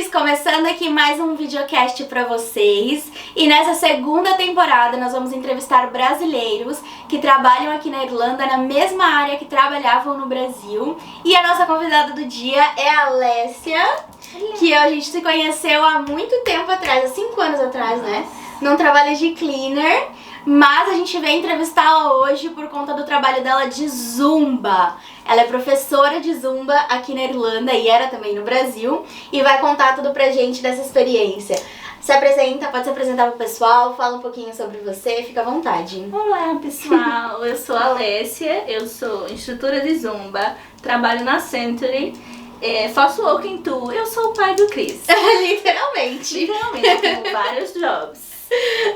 Ladies! Começando aqui mais um videocast pra vocês. E nessa segunda temporada nós vamos entrevistar brasileiros que trabalham aqui na Irlanda na mesma área que trabalhavam no Brasil. E a nossa convidada do dia é a Alessia, que a gente se conheceu há muito tempo atrás, há 5 anos atrás, né? Num trabalho de cleaner. Mas a gente veio entrevistá-la hoje por conta do trabalho dela de Zumba. Ela é professora de Zumba aqui na Irlanda e era também no Brasil. E vai contar tudo pra gente dessa experiência. Se apresenta, pode se apresentar pro pessoal, fala um pouquinho sobre você, fica à vontade. Olá pessoal, eu sou a Alessia, eu sou instrutora de Zumba, trabalho na Century, faço walking tour, eu sou o pai do Chris. Literalmente. Literalmente, eu tenho vários jobs.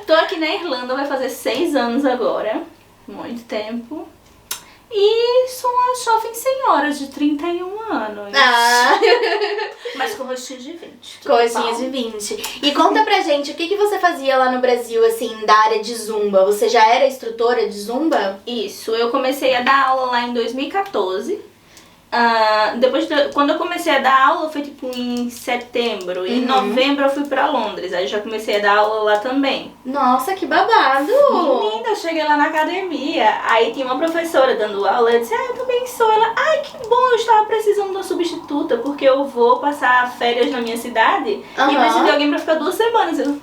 Tô aqui na Irlanda, vai fazer 6 anos agora, muito tempo. E sou uma jovem senhora de 31 anos. Ah. Mas com rostinho de 20. Com rostinho de 20. E conta pra gente, o que você fazia lá no Brasil, assim, da área de Zumba? Você já era instrutora de Zumba? Isso, eu comecei a dar aula lá em 2014. Quando eu comecei a dar aula foi tipo em setembro. Em novembro eu fui pra Londres. Aí eu já comecei a dar aula lá também. Nossa, que babado! Menina, eu cheguei lá na academia. Aí tinha uma professora dando aula. Eu disse, eu também sou. Ela, que bom, eu estava precisando de uma substituta, porque eu vou passar férias na minha cidade e preciso de alguém pra ficar 2 semanas. Eu,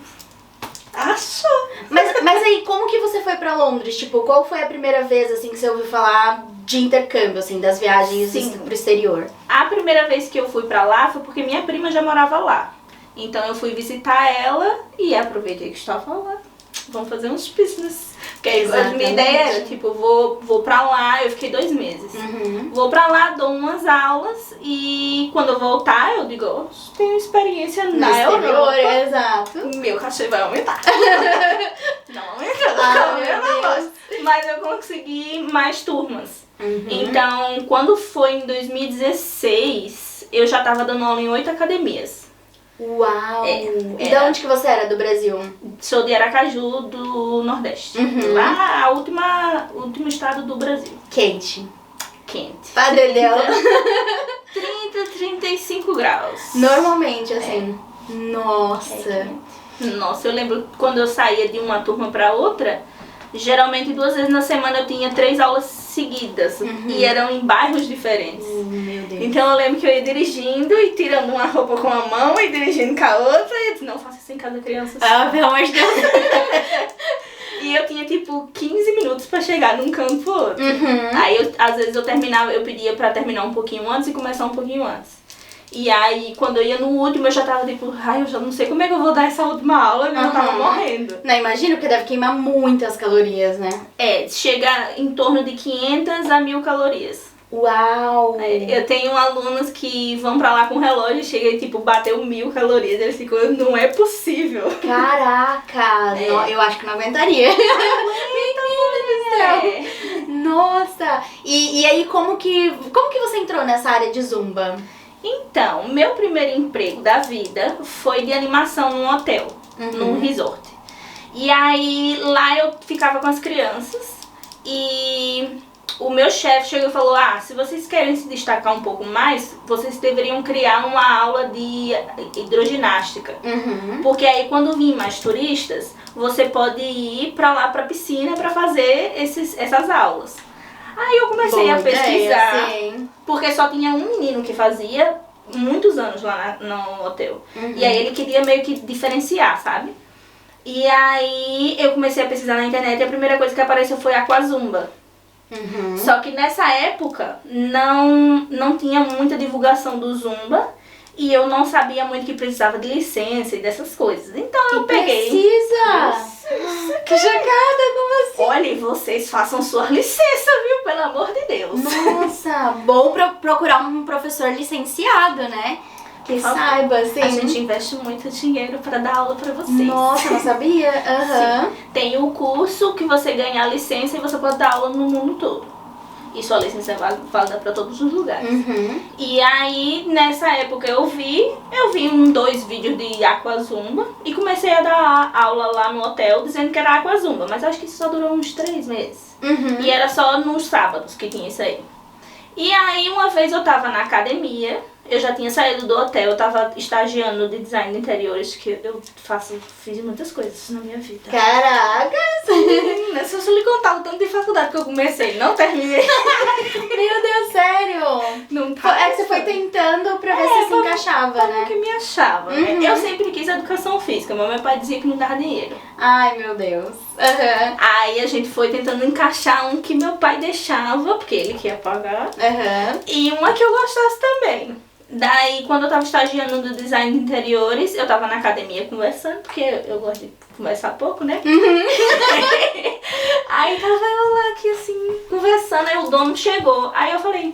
achou! Mas aí, como que você foi pra Londres? Tipo, qual foi a primeira vez, assim, que você ouviu falar de intercâmbio, assim, das viagens pro exterior? A primeira vez que eu fui pra lá foi porque minha prima já morava lá. Então eu fui visitar ela e aproveitei que estava lá. Vamos fazer uns business. Porque aí a minha ideia era, tipo, vou pra lá, eu fiquei 2 meses. Vou pra lá, dou umas aulas e quando eu voltar, eu digo, tenho experiência na Europa. Exato. Meu cachê vai aumentar. Não aumentou, mas eu consegui mais turmas. Então, quando foi em 2016, eu já tava dando aula em 8 academias. Uau! E de onde que você era, do Brasil? Sou de Aracaju, do Nordeste. Lá, último estado do Brasil. Quente. Padre Deus. 30, 35 graus. Normalmente, assim. Nossa. Nossa, eu lembro quando eu saía de uma turma pra outra, geralmente 2 vezes na semana eu tinha 3 aulas seguidas. E eram em bairros diferentes. Meu Deus. Então eu lembro que eu ia dirigindo e tirando uma roupa com a mão e dirigindo com a outra. E eu disse, não faça isso em casa, crianças. Pelo amor de Deus. E eu tinha tipo 15 minutos pra chegar de um canto pro outro. Aí às vezes eu pedia pra terminar um pouquinho antes e começar um pouquinho antes. E aí, quando eu ia no último, eu já tava tipo, eu já não sei como é que eu vou dar essa última aula, né? Eu tava morrendo. Não, imagino, porque deve queimar muitas calorias, né? Chega em torno de 500 a 1000 calorias. Uau! Eu tenho alunos que vão pra lá com relógio e chega e tipo, bateu 1000 calorias. Eles ficam, não é possível. Caraca! Eu acho que não aguentaria. Nossa! E aí, como que você entrou nessa área de Zumba? Então, meu primeiro emprego da vida foi de animação num hotel, num resort. E aí, lá eu ficava com as crianças e o meu chefe chegou e falou, se vocês querem se destacar um pouco mais, vocês deveriam criar uma aula de hidroginástica. Porque aí, quando vir mais turistas, você pode ir pra lá pra piscina pra fazer essas aulas. Aí eu comecei a pesquisar, porque só tinha um menino que fazia muitos anos lá no hotel. E aí ele queria meio que diferenciar, sabe? E aí eu comecei a pesquisar na internet e a primeira coisa que apareceu foi Aquazumba. Só que nessa época não tinha muita divulgação do Zumba. E eu não sabia muito que precisava de licença e dessas coisas. Então eu peguei... Precisa! Que chocada, como assim? Olha, e vocês façam sua licença, viu? Pelo amor de Deus. Nossa, bom procurar um professor licenciado, né? Que saiba, assim. A gente investe muito dinheiro pra dar aula pra vocês. Nossa, não sabia? Sim. Tem o curso que você ganha a licença e você pode dar aula no mundo todo. E sua licença é válida pra todos os lugares. E aí, nessa época eu vi 2 vídeos de Aquazumba e comecei a dar aula lá no hotel dizendo que era Aquazumba, mas acho que isso só durou uns 3 meses. E era só nos sábados que tinha isso aí. E aí, uma vez eu tava na academia eu já tinha saído do hotel, eu tava estagiando de design de interiores, que eu fiz muitas coisas na minha vida. Caracas! Se eu lhe contar o tanto de faculdade que eu comecei, não terminei. Meu Deus, sério? Não tá. É que você foi tentando pra ver se encaixava, né? Que me achava, né? Eu sempre quis educação física, mas meu pai dizia que não dava dinheiro. Ai, meu Deus. Aí a gente foi tentando encaixar um que meu pai deixava, porque ele que ia pagar, e uma que eu gostasse também. Daí, quando eu tava estagiando no design de interiores, eu tava na academia conversando, porque eu gosto de conversar pouco, né? Aí tava eu lá aqui assim, conversando, aí o dono chegou. Aí eu falei,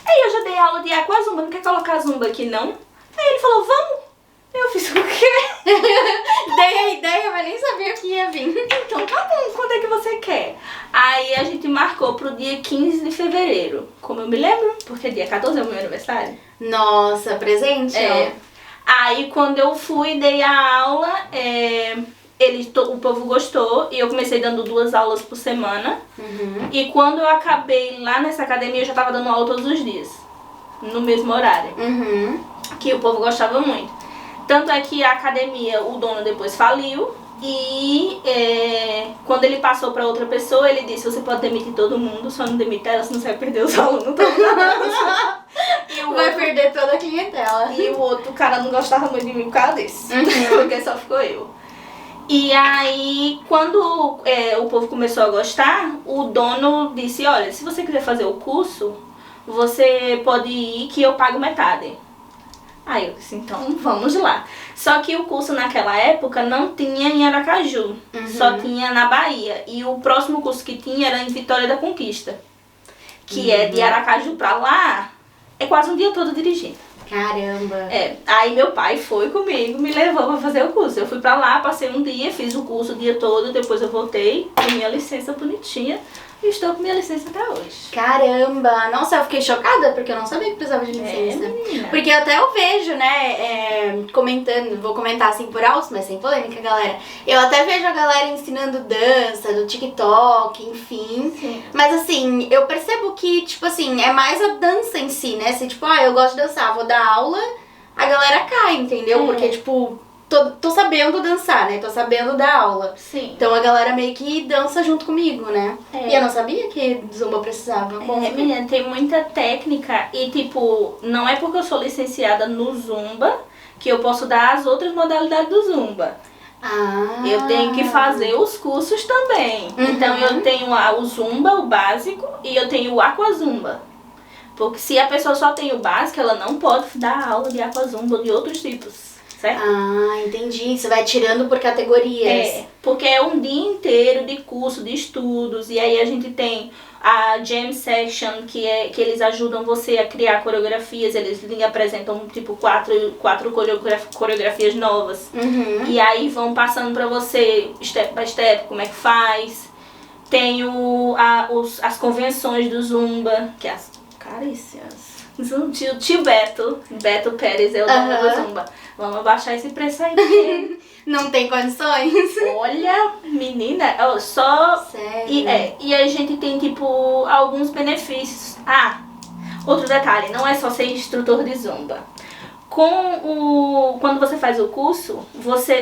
ei, eu já dei aula de aquazumba, não quer colocar zumba aqui não? Aí ele falou, vamos. Eu fiz o quê? Dei a ideia, mas nem sabia o que ia vir. Então tá bom, quando é que você quer? Aí a gente marcou pro dia 15 de fevereiro, como eu me lembro, porque dia 14 é o meu aniversário. Nossa, presente? É. Aí quando eu fui, dei a aula, o povo gostou e eu comecei dando 2 aulas por semana. E quando eu acabei lá nessa academia, eu já tava dando aula todos os dias, no mesmo horário, que o povo gostava muito. Tanto é que a academia, o dono depois faliu e quando ele passou pra outra pessoa, ele disse, você pode demitir todo mundo, só não demite ela, senão você vai perder os alunos. Vai perder toda a clientela. E o outro cara não gostava muito de mim por causa disso, porque só ficou eu. E aí, quando o povo começou a gostar, o dono disse, olha, se você quiser fazer o curso, você pode ir que eu pago metade. Aí eu disse, então vamos lá. Só que o curso naquela época não tinha em Aracaju, só tinha na Bahia. E o próximo curso que tinha era em Vitória da Conquista, que é de Aracaju pra lá, é quase um dia todo dirigindo. Caramba. Aí meu pai foi comigo, me levou pra fazer o curso. Eu fui pra lá, passei um dia, fiz o curso o dia todo, depois eu voltei com minha licença bonitinha. E estou com minha licença até hoje. Caramba! Nossa, eu fiquei chocada porque eu não sabia que precisava de licença. Porque até eu vejo, né, comentando, vou comentar assim por alto, mas sem polêmica, galera. Eu até vejo a galera ensinando dança do TikTok, enfim. Sim. Mas assim, eu percebo que, tipo assim, é mais a dança em si, né? Se tipo, eu gosto de dançar, vou dar aula, a galera cai, entendeu? Porque, tipo, tô sabendo dançar, né? Tô sabendo dar aula. Sim. Então a galera meio que dança junto comigo, né? E eu não sabia que zumba precisava. Menina, tem muita técnica e tipo, não é porque eu sou licenciada no zumba que eu posso dar as outras modalidades do zumba. Eu tenho que fazer os cursos também. Então eu tenho o zumba, o básico, e eu tenho o aquazumba. Porque se a pessoa só tem o básico, ela não pode dar aula de aquazumba ou de outros tipos. Certo? Entendi. Você vai tirando por categorias. Porque é um dia inteiro de curso, de estudos, e aí a gente tem a Jam Section, que eles ajudam você a criar coreografias, eles lhe apresentam tipo quatro coreografias novas. E aí vão passando pra você, step by step, como é que faz. Tem as convenções do Zumba, que é as carícias. O tio Beto Pérez é o dono do Zumba. Vamos abaixar esse preço aí, porque não tem condições. Olha, menina, só... Sério? E a gente tem, tipo, alguns benefícios. Outro detalhe, não é só ser instrutor de Zumba. Quando você faz o curso,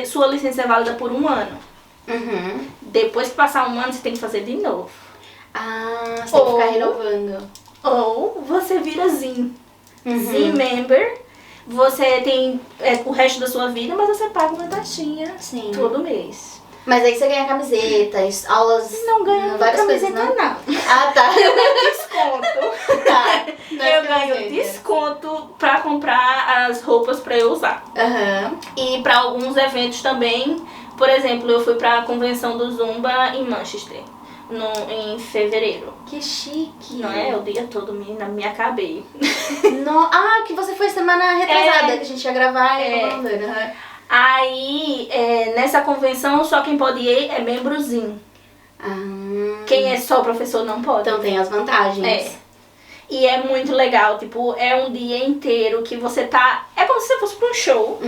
sua licença é válida por 1 ano. Depois que passar 1 ano, você tem que fazer de novo. Você tem que ficar renovando. Ou você vira Zin. Zin Member. Você tem o resto da sua vida, mas você paga uma taxinha todo mês. Mas aí você ganha camisetas, aulas... Não ganha várias camiseta, coisas, não. Tá. Eu ganho desconto. Eu ganho camisetas. desconto pra comprar as roupas pra eu usar. E pra alguns eventos também. Por exemplo, eu fui pra convenção do Zumba em Manchester. Em fevereiro. Que chique. Não é? O dia todo, menina, me acabei. Que você foi semana retrasada, que a gente ia gravar e acabou não dando. Aí, nessa convenção, só quem pode ir é membrozinho. Quem é só professor não pode. Então tem as vantagens. E é muito legal, tipo, é um dia inteiro que você tá... É como se você fosse pra um show,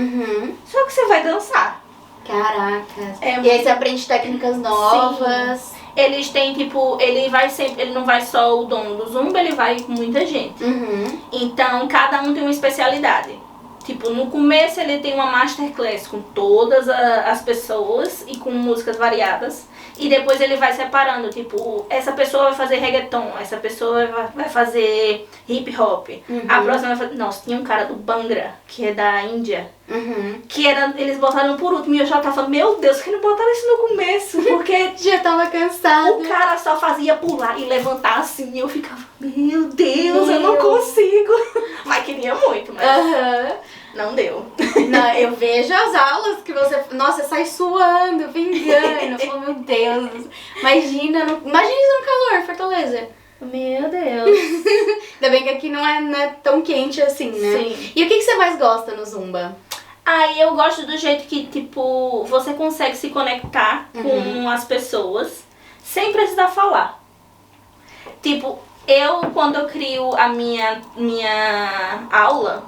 só que você vai dançar. Caraca. E aí você aprende técnicas novas. eles têm, tipo, ele não vai só o dono do Zumba, ele vai com muita gente. Então, cada um tem uma especialidade. Tipo, no começo ele tem uma masterclass com todas as pessoas e com músicas variadas. E depois ele vai separando, tipo, essa pessoa vai fazer reggaeton, essa pessoa vai fazer hip hop. A próxima vai fazer... Nossa, tinha um cara do Bhangra, que é da Índia, que eles botaram por último e eu já tava, meu Deus, por que não botaram isso no começo? Porque já tava cansada. O cara só fazia pular e levantar assim e eu ficava, meu Deus, eu não consigo. Mas queria muito, mas não deu. Não, eu vejo as aulas que você... Nossa, sai suando, pingando. Eu falo, meu Deus. Imagina isso no calor, Fortaleza. Meu Deus. Ainda bem que aqui não é tão quente assim, né? Sim. E o que você mais gosta no Zumba? Eu gosto do jeito que, tipo, você consegue se conectar com as pessoas sem precisar falar. Tipo, quando eu crio a minha aula,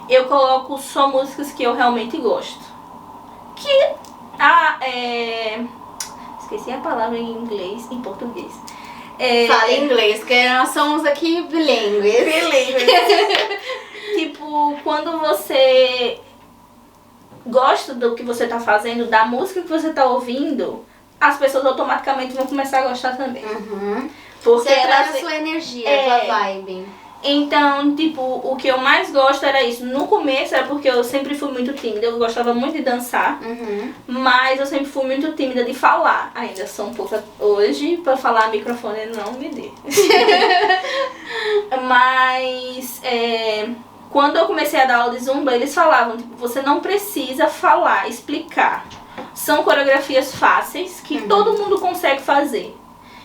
eu coloco só músicas que eu realmente gosto. Esqueci a palavra em inglês, em português. Fala em inglês, porque nós somos aqui bilíngues. Tipo, quando você gosta do que você tá fazendo, da música que você tá ouvindo, as pessoas automaticamente vão começar a gostar também. Porque você traz a sua energia, a sua vibe. Então, tipo, o que eu mais gosto era isso. No começo era porque eu sempre fui muito tímida, eu gostava muito de dançar, mas eu sempre fui muito tímida de falar. Ainda sou um pouco hoje, pra falar microfone não me dê. Mas, quando eu comecei a dar aula de Zumba, eles falavam, tipo, você não precisa falar, explicar. São coreografias fáceis que todo mundo consegue fazer.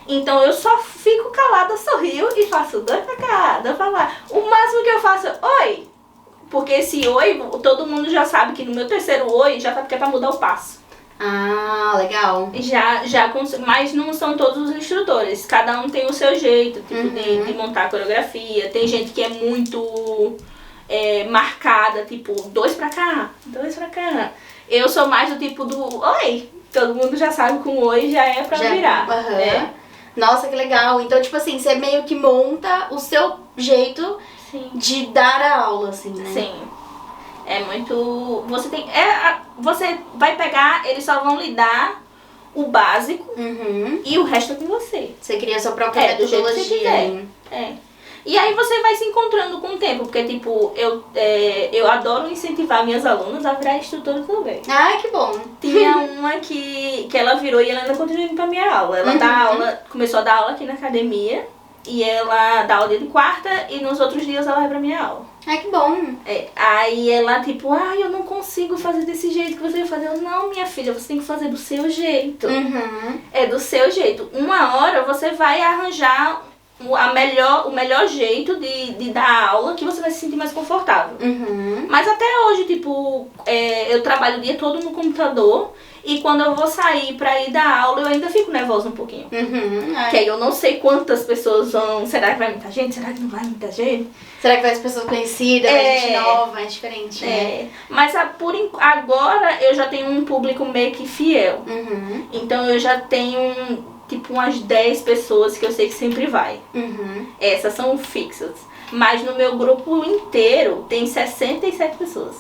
Então eu só fico calada, sorrio e faço 2 pra cá, 2 pra lá. O máximo que eu faço é oi. Porque esse oi, todo mundo já sabe que no meu terceiro oi já tá porque é pra mudar o passo. Ah, legal. Mas não são todos os instrutores. Cada um tem o seu jeito, tipo, de montar a coreografia. Tem gente que é muito marcada, tipo, 2 pra cá, 2 pra cá. Eu sou mais do tipo do oi. Todo mundo já sabe que um oi já é pra virar. Nossa, que legal. Então, tipo assim, você meio que monta o seu jeito de dar a aula, assim, né? Sim. É muito... Você vai pegar, eles só vão lhe dar o básico e o resto é com você. Você cria a sua própria metodologia. Do jeito que você quiser. E aí você vai se encontrando com o tempo, porque, tipo, eu adoro incentivar minhas alunas a virar instrutora também. Ah, que bom. Tinha uma que ela virou e ela ainda continua indo pra minha aula. Ela dá aula, começou a dar aula aqui na academia, e ela dá aula dia de quarta, e nos outros dias ela vai pra minha aula. Ah, que bom. Aí ela, tipo, eu não consigo fazer desse jeito que você vai fazer. Eu, não, minha filha, você tem que fazer do seu jeito. É do seu jeito. Uma hora você vai arranjar o melhor jeito de dar aula que você vai se sentir mais confortável. Mas até hoje, tipo, eu trabalho o dia todo no computador e quando eu vou sair pra ir dar aula eu ainda fico nervosa um pouquinho. Que aí eu não sei quantas pessoas vão. Será que vai muita gente? Será que não vai muita gente? Será que vai as pessoas conhecidas, gente nova, é diferente, né? Mas agora eu já tenho um público meio que fiel. Então eu já tenho tipo umas 10 pessoas que eu sei que sempre vai. Essas são fixas. Mas no meu grupo inteiro tem 67 pessoas.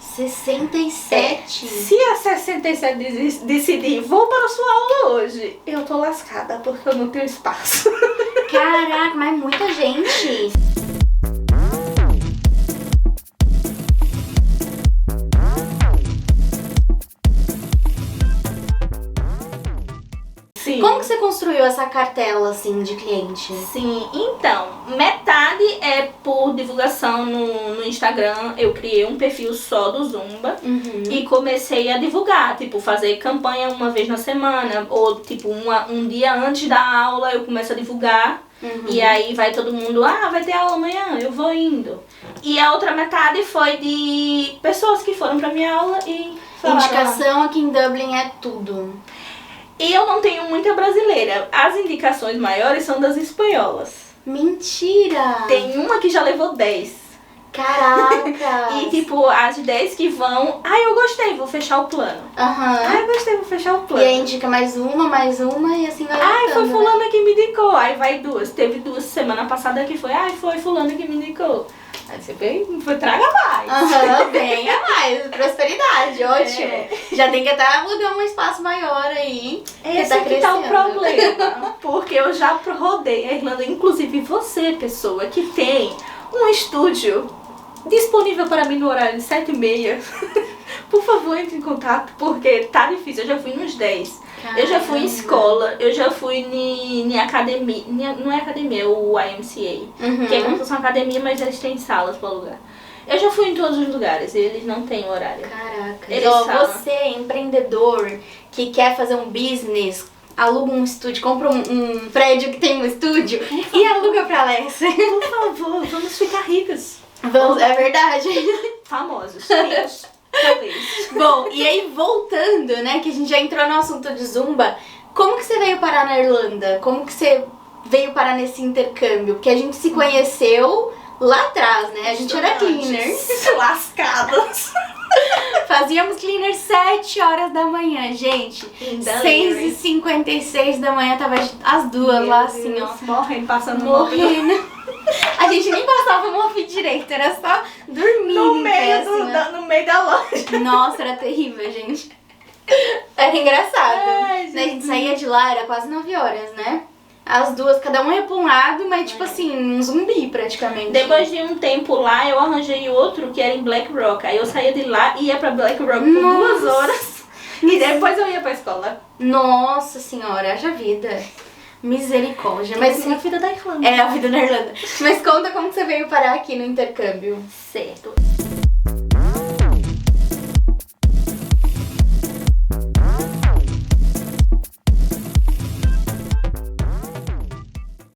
67? Se a 67 decidir, vou para a sua aula hoje, eu tô lascada porque eu não tenho espaço. Caraca, mas muita gente. Sim. Como que você construiu essa cartela, assim, de cliente? Sim, então, metade é por divulgação no Instagram. Eu criei um perfil só do Zumba e comecei a divulgar, tipo, fazer campanha uma vez na semana, ou tipo, um dia antes da aula eu começo a divulgar. E aí vai todo mundo, vai ter aula amanhã, eu vou indo. E a outra metade foi de pessoas que foram pra minha aula e falaram, indicação aqui em Dublin é tudo. E eu não tenho muita brasileira. As indicações maiores são das espanholas. Mentira! Tem uma que já levou 10. Caraca! E tipo, as 10 que vão, eu gostei, vou fechar o plano. Eu gostei, vou fechar o plano. E aí indica mais uma e assim vai voltando, foi né? fulana que me indicou. Aí vai 2. Teve 2 semana passada que foi, foi fulana que me indicou. Aí você foi, traga mais. Venha mais, prosperidade, ótimo. Já tem que até alugar um espaço maior aí. Esse que tá o problema. Porque eu já rodei a Irlanda, inclusive você, pessoa que tem um estúdio disponível para mim no horário de 7h30. Por favor, entre em contato, porque tá difícil. Eu já fui nos 10. Caramba. Eu já fui em escola, eu já fui em academia. Não é academia, é o YMCA. Que é como se fosse uma academia, mas eles têm salas para alugar. Eu já fui em todos os lugares, eles não têm horário. Caraca. Você, empreendedor, que quer fazer um business, aluga um estúdio, compra um prédio que tem um estúdio e aluga pra Alessia. Por favor, vamos ficar ricas. Vamos, é verdade. Famosos, ricos. Bom, e aí voltando, né, que a gente já entrou no assunto de Zumba, como que você veio parar na Irlanda? Como que você veio parar nesse intercâmbio? Porque a gente se conheceu lá atrás, né? A gente era cleaner. Lascadas. Fazíamos cleaner 7 horas da manhã, gente. 6h56 da manhã, tava as duas lá assim, ó. Morrendo, passando morrendo. A gente nem passava o mofo direito, era só dormir no meio da loja. Nossa, era terrível, gente. Era engraçado. A gente saía de lá, era quase 9 horas, né? As duas, cada um ia pra um lado, mas tipo assim, um zumbi praticamente. Depois de um tempo lá, eu arranjei outro que era em Black Rock. Aí eu saía de lá e ia pra Black Rock por 2 horas. E depois eu ia pra escola. Nossa senhora, haja vida. Misericórdia. Mas é a vida da Irlanda. É a vida na Irlanda. Mas conta como você veio parar aqui no intercâmbio. Certo.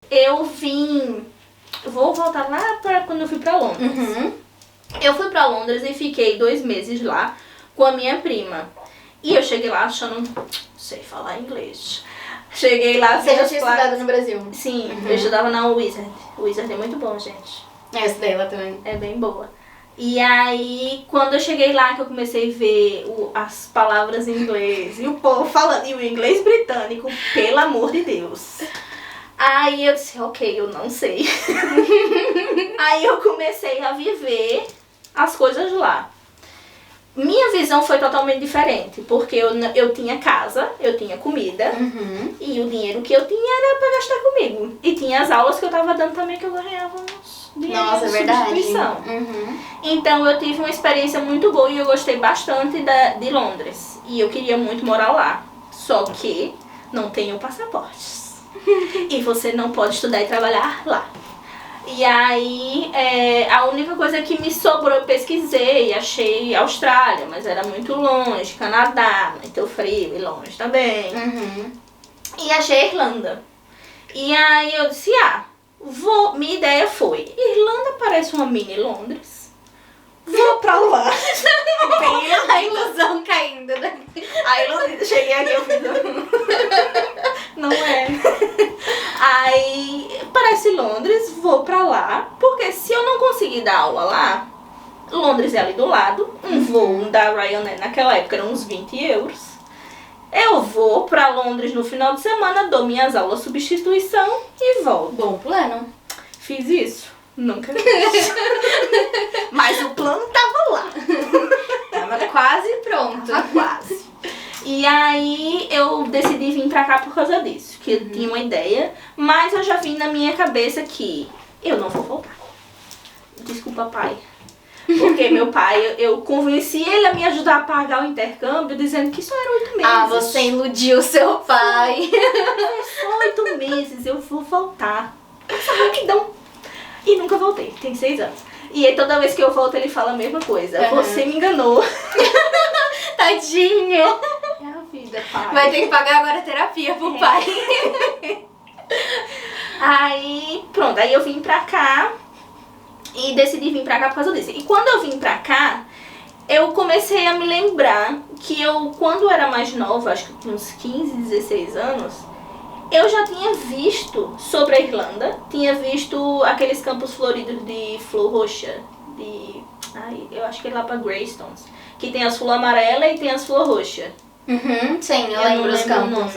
Eu vim... Vou voltar lá pra quando eu fui pra Londres. Eu fui pra Londres e fiquei 2 meses lá com a minha prima. E eu cheguei lá achando... Não sei falar inglês. Cheguei lá... Você já tinha estudado no Brasil? Sim, eu estudava na Wizard. Wizard é muito bom, gente. Eu estudei lá também. É bem boa. E aí, quando eu cheguei lá, que eu comecei a ver as palavras em inglês e o povo falando, e o inglês britânico, pelo amor de Deus. Aí eu disse, ok, eu não sei. Aí eu comecei a viver as coisas lá. Minha visão foi totalmente diferente, porque eu tinha casa, eu tinha comida, e o dinheiro que eu tinha era pra gastar comigo. E tinha as aulas que eu tava dando também, que eu ganhava uns dinheiros de substituição. Então eu tive uma experiência muito boa e eu gostei bastante de Londres. E eu queria muito morar lá, só que não tenho passaportes. E você não pode estudar e trabalhar lá. E aí, a única coisa que me sobrou, eu pesquisei, achei Austrália, mas era muito longe, Canadá, muito frio e longe também. E achei Irlanda. E aí eu disse, minha ideia foi, Irlanda parece uma mini Londres, vou pra lá. A ilusão caindo, né? A ilusão, cheguei aqui, eu fiz... Não é. Aí, parece Londres, vou pra lá, porque se eu não conseguir dar aula lá, Londres é ali do lado, um voo da Ryanair naquela época era uns 20 euros. Eu vou pra Londres no final de semana, dou minhas aulas substituição e volto. Bom plano. Fiz isso? Nunca fiz. Mas o plano tava lá. Tava quase pronto. Tava quase. E aí eu decidi vir pra cá por causa disso, que eu tinha uma ideia, mas eu já vim na minha cabeça que eu não vou voltar. Desculpa, pai. Porque meu pai, eu convenci ele a me ajudar a pagar o intercâmbio, dizendo que só eram 8 meses. Você iludiu seu pai. Só 8 meses, eu vou voltar. Essa rapidão. E nunca voltei, tem 6 anos. E aí toda vez que eu volto ele fala a mesma coisa. Você me enganou. Tadinho. É a vida, pai. Vai ter que pagar agora terapia pro pai. Aí, pronto, aí eu vim pra cá e decidi vir pra cá por causa disso. E quando eu vim pra cá, eu comecei a me lembrar que eu, quando eu era mais nova, acho que tinha uns 15, 16 anos, eu já tinha visto sobre a Irlanda, tinha visto aqueles campos floridos de flor roxa, eu acho que é lá pra Greystones. Que tem as flores amarelas e tem as flores roxas. Sim, eu lembro os campos.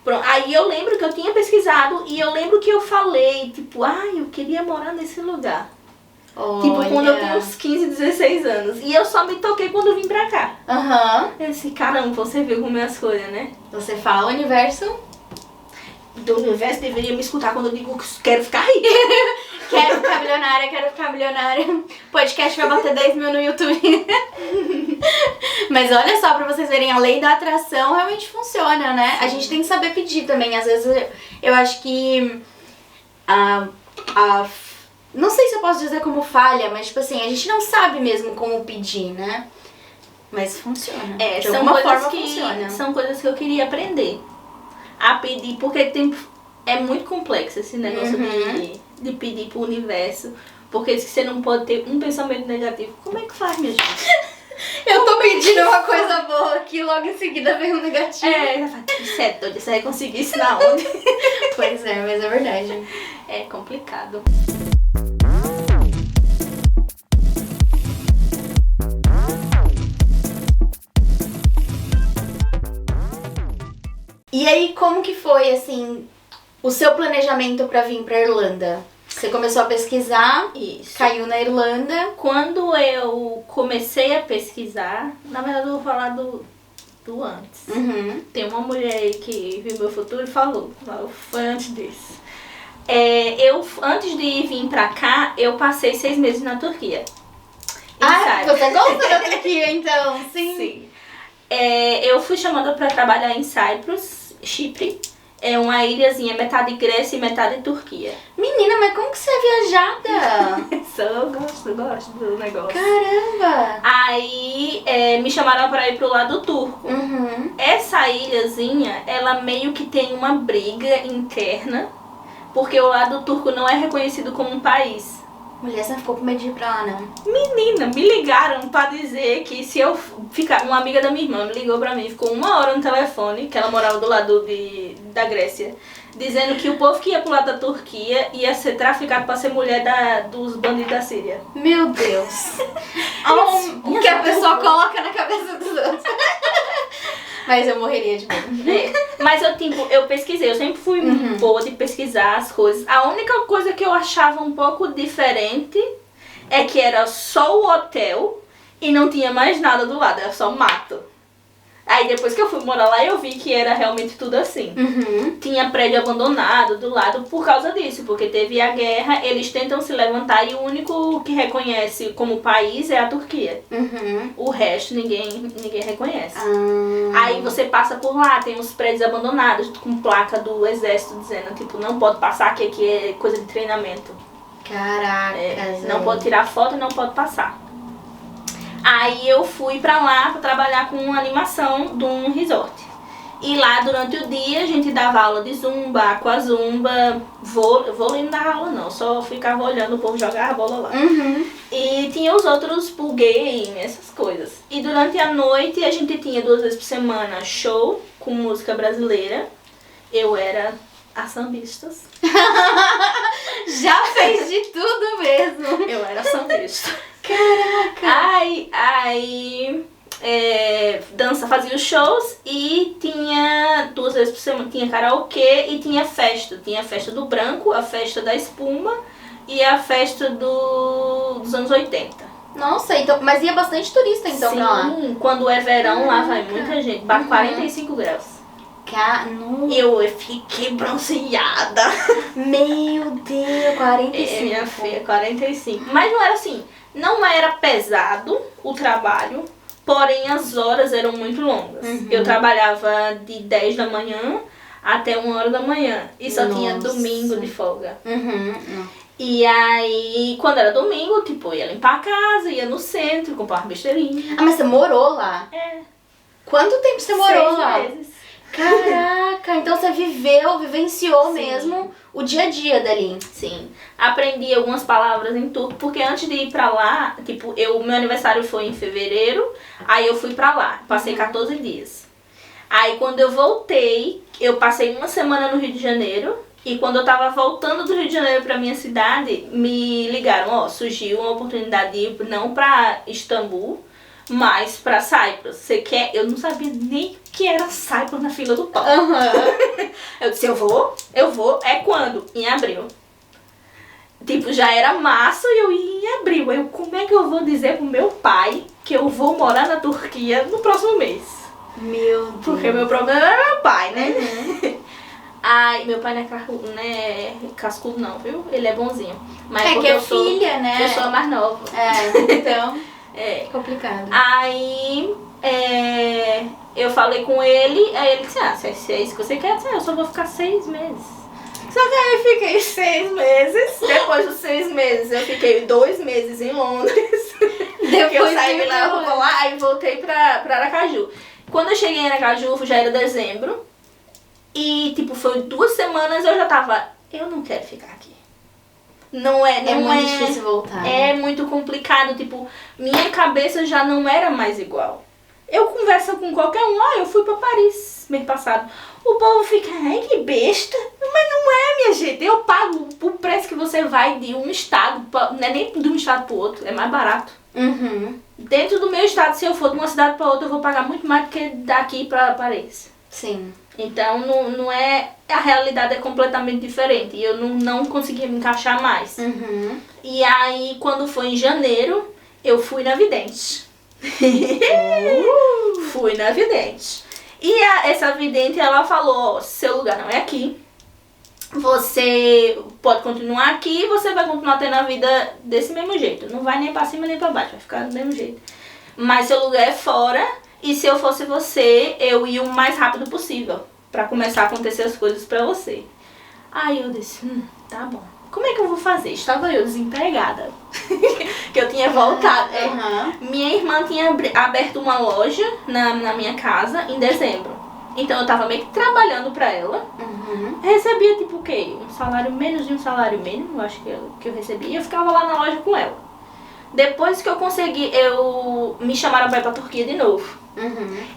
Pronto. Aí eu lembro que eu tinha pesquisado e eu lembro que eu falei, tipo, eu queria morar nesse lugar. Olha. Tipo, quando eu tinha uns 15, 16 anos. E eu só me toquei quando eu vim pra cá. Eu disse, caramba, você viu como é as coisas, né? Você fala, o universo... Do universo deveria me escutar quando eu digo que quero ficar rica. Quero ficar milionária. Podcast vai bater 10 mil no YouTube. Mas olha só, pra vocês verem, a lei da atração realmente funciona, né? A gente tem que saber pedir também. Às vezes eu acho que não sei se eu posso dizer como falha, mas tipo assim, a gente não sabe mesmo como pedir, né? Mas funciona. De alguma forma funciona. São coisas que eu queria aprender a pedir, porque é muito complexo esse negócio de pedir pro universo. Porque se você não pode ter um pensamento negativo, como é que faz, minha gente? Eu tô pedindo uma coisa boa aqui, logo em seguida vem um negativo. Isso é doido, você vai conseguir isso na onde? Pois é, mas é verdade. É complicado. E aí, como que foi, assim, o seu planejamento pra vir pra Irlanda? Você começou a pesquisar, caiu na Irlanda. Quando eu comecei a pesquisar, na verdade eu vou falar do antes. Tem uma mulher aí que viu meu futuro e falou, foi antes disso. Antes de vir pra cá, eu passei 6 meses na Turquia. Você gosta da Turquia então? Sim. Eu fui chamada pra trabalhar em Cyprus, Chipre. É uma ilhazinha, metade Grécia e metade Turquia. Menina, mas como que você é viajada? Eu gosto do negócio. Caramba! Aí me chamaram para ir pro lado turco. Essa ilhazinha, ela meio que tem uma briga interna, porque o lado turco não é reconhecido como um país. Mulher, você não ficou com medo de ir pra lá, não? Menina, me ligaram pra dizer que se eu ficar... Uma amiga da minha irmã me ligou pra mim, ficou 1 hora no telefone, que ela morava do lado da Grécia, dizendo que o povo que ia pro lado da Turquia ia ser traficado pra ser mulher dos bandidos da Síria. Meu Deus! O que a pessoa coloca na cabeça dos outros. Mas eu morreria de medo. Mas eu pesquisei, eu sempre fui boa de pesquisar as coisas. A única coisa que eu achava um pouco diferente é que era só o hotel e não tinha mais nada do lado, era só mato. Aí depois que eu fui morar lá, eu vi que era realmente tudo assim. Tinha prédio abandonado do lado por causa disso, porque teve a guerra, eles tentam se levantar e o único que reconhece como país é a Turquia. O resto ninguém reconhece. Aí você passa por lá, tem uns prédios abandonados com placa do exército dizendo, tipo, não pode passar, que aqui é coisa de treinamento. Caraca, não pode tirar foto e não pode passar. Aí eu fui pra lá pra trabalhar com animação de um resort. E lá durante o dia a gente dava aula de zumba, aquazumba, vôlei não dava aula não, só ficava olhando o povo jogar a bola lá. E tinha os outros pool game, essas coisas. E durante a noite a gente tinha 2 vezes por semana show com música brasileira. Eu era a sambistas. Já fez de tudo mesmo. Eu era sambista. Caraca! Aí dança, fazia os shows e tinha 2 vezes por semana, tinha karaokê e tinha festa. Tinha a festa do branco, a festa da espuma e a festa dos anos 80. Nossa, então, mas ia bastante turista então pra lá? Sim, quando é verão lá vai muita gente, 45 graus. Eu fiquei bronzeada. Meu Deus, 45. Minha filha, 45. Mas não era assim, não era pesado o trabalho, porém as horas eram muito longas. Eu trabalhava de 10 da manhã até 1 hora da manhã e só tinha domingo de folga. E aí, quando era domingo, tipo, eu ia limpar a casa, ia no centro, comprar uma besteirinha. Mas você morou lá? Quanto tempo você morou 6 lá? meses. Caraca, então você vivenciou mesmo o dia a dia dali. Sim, aprendi algumas palavras em turco, porque antes de ir pra lá, tipo, meu aniversário foi em fevereiro, aí eu fui pra lá, passei 14 dias. Aí quando eu voltei, eu passei 1 semana no Rio de Janeiro E quando eu tava voltando do Rio de Janeiro pra minha cidade, me ligaram, ó, surgiu uma oportunidade de ir não pra Istambul, mas pra Cyprus. Você quer? Eu não sabia nem que era Cyprus na fila do pão. Eu disse, eu vou. É quando? Em abril. Tipo, já era março e eu ia em abril. Eu, como é que eu vou dizer pro meu pai que eu vou morar na Turquia no próximo mês? Meu Deus. Porque meu problema era meu pai, né? Ai, meu pai não é cascudo não, viu? Ele é bonzinho. Mas É que é filha, né? Eu sou a mais nova. Então, É. complicado. Aí, eu falei com ele, aí ele disse, se é isso que você quer, eu disse, eu só vou ficar 6 meses. Só que aí eu fiquei 6 meses, depois dos 6 meses eu fiquei 2 meses em Londres. Depois eu saí de lá, aí voltei pra Aracaju. Quando eu cheguei em Aracaju, já era dezembro. E, tipo, foi 2 semanas eu já tava, eu não quero ficar aqui. Não é muito difícil voltar. É muito complicado, tipo, minha cabeça já não era mais igual. Eu converso com qualquer um, eu fui pra Paris mês passado. O povo fica, ai que besta. Mas não é, minha gente, eu pago o preço que você vai de um estado, não é nem de um estado pro outro, é mais barato. Dentro do meu estado, se eu for de uma cidade pra outra, eu vou pagar muito mais do que daqui pra Paris. Sim. Então, não é... A realidade é completamente diferente. E eu não conseguia me encaixar mais. E aí, quando foi em janeiro, eu fui na vidente. Fui na vidente. E essa vidente, ela falou, seu lugar não é aqui. Você pode continuar aqui e você vai continuar tendo a vida desse mesmo jeito. Não vai nem pra cima nem pra baixo, vai ficar do mesmo jeito. Mas seu lugar é fora. E se eu fosse você, eu ia o mais rápido possível pra começar a acontecer as coisas pra você. Aí eu disse, tá bom. Como é que eu vou fazer? Estava eu desempregada. Que eu tinha voltado. Minha irmã tinha aberto uma loja na minha casa em dezembro. Então eu tava meio que trabalhando pra ela. Recebia tipo o quê? Um salário menos de um salário mínimo, eu acho que eu recebia. E eu ficava lá na loja com ela. Depois que eu consegui, me chamaram pra ir pra Turquia de novo.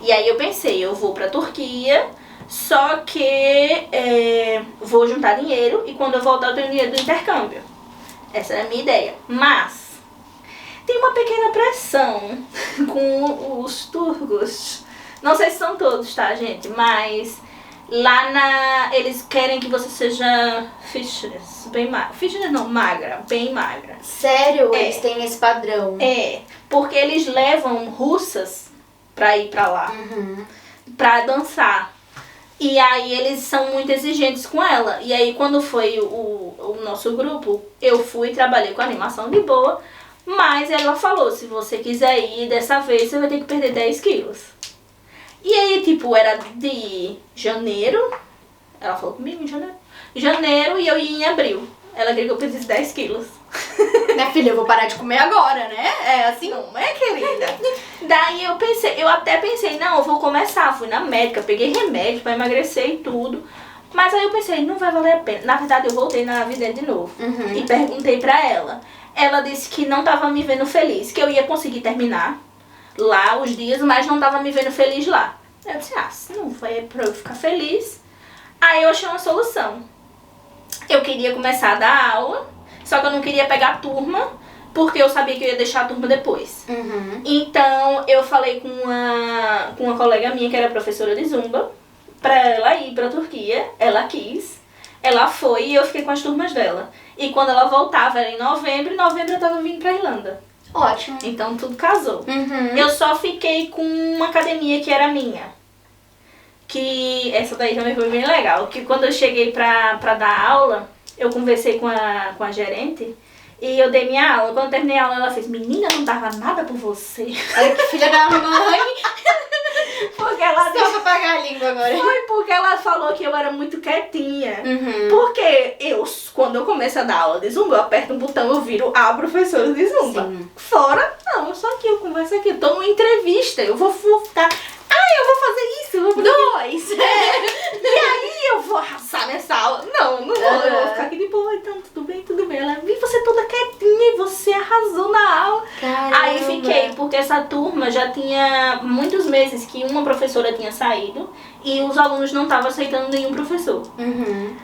E aí eu pensei, eu vou pra Turquia, só que vou juntar dinheiro e quando eu voltar eu tenho dinheiro do intercâmbio. Essa é a minha ideia. Mas tem uma pequena pressão com os turcos. Não sei se são todos, tá, gente? Mas lá eles querem que você seja fitness, bem magra. Fitness não, magra, bem magra. Sério? Eles têm esse padrão? Porque eles levam russas pra ir pra lá, pra dançar. E aí eles são muito exigentes com ela. E aí quando foi o nosso grupo, eu fui e trabalhei com animação de boa. Mas ela falou, se você quiser ir dessa vez, você vai ter que perder 10 quilos. E aí, tipo, era de janeiro. Ela falou comigo em janeiro. Janeiro e eu ia em abril. Ela queria que eu perdesse 10 quilos. Minha filha, eu vou parar de comer agora, né? É assim? Não é, querida? Daí eu até pensei, não, eu vou começar. Fui na médica, peguei remédio pra emagrecer e tudo. Mas aí eu pensei, não vai valer a pena. Na verdade, eu voltei na vida de novo. E perguntei pra ela. Ela disse que não tava me vendo feliz, que eu ia conseguir terminar lá os dias, mas não tava me vendo feliz lá. Eu disse, se não foi pra eu ficar feliz. Aí eu achei uma solução. Eu queria começar a dar aula, só que eu não queria pegar a turma, porque eu sabia que eu ia deixar a turma depois. Então eu falei com uma colega minha que era professora de Zumba, pra ela ir pra Turquia. Ela quis, ela foi e eu fiquei com as turmas dela. E quando ela voltava era em novembro eu tava vindo pra Irlanda. Ótimo. Então tudo casou. Eu só fiquei com uma academia que era minha. Que essa daí também foi bem legal. Que quando eu cheguei pra dar aula, eu conversei com a gerente e eu dei minha aula. Quando eu terminei a aula, ela fez, menina, não dava nada por você. Olha que filha da mãe. Porque ela Só pra pagar a língua agora. Foi porque ela falou que eu era muito quietinha. Porque quando eu começo a dar aula de Zumba, eu aperto um botão, eu viro a professora de Zumba. Sim. Fora, não, eu só aqui, eu converso aqui, eu tô numa entrevista, eu vou ficar... eu vou fazer isso, eu vou fazer 2. E aí eu vou arrasar nessa aula. Não vou, eu vou ficar aqui de boa, então tudo bem. Ela, vi você toda quietinha e você arrasou na aula. Caramba. Aí fiquei, porque essa turma já tinha muitos meses que uma professora tinha saído e os alunos não estavam aceitando nenhum professor.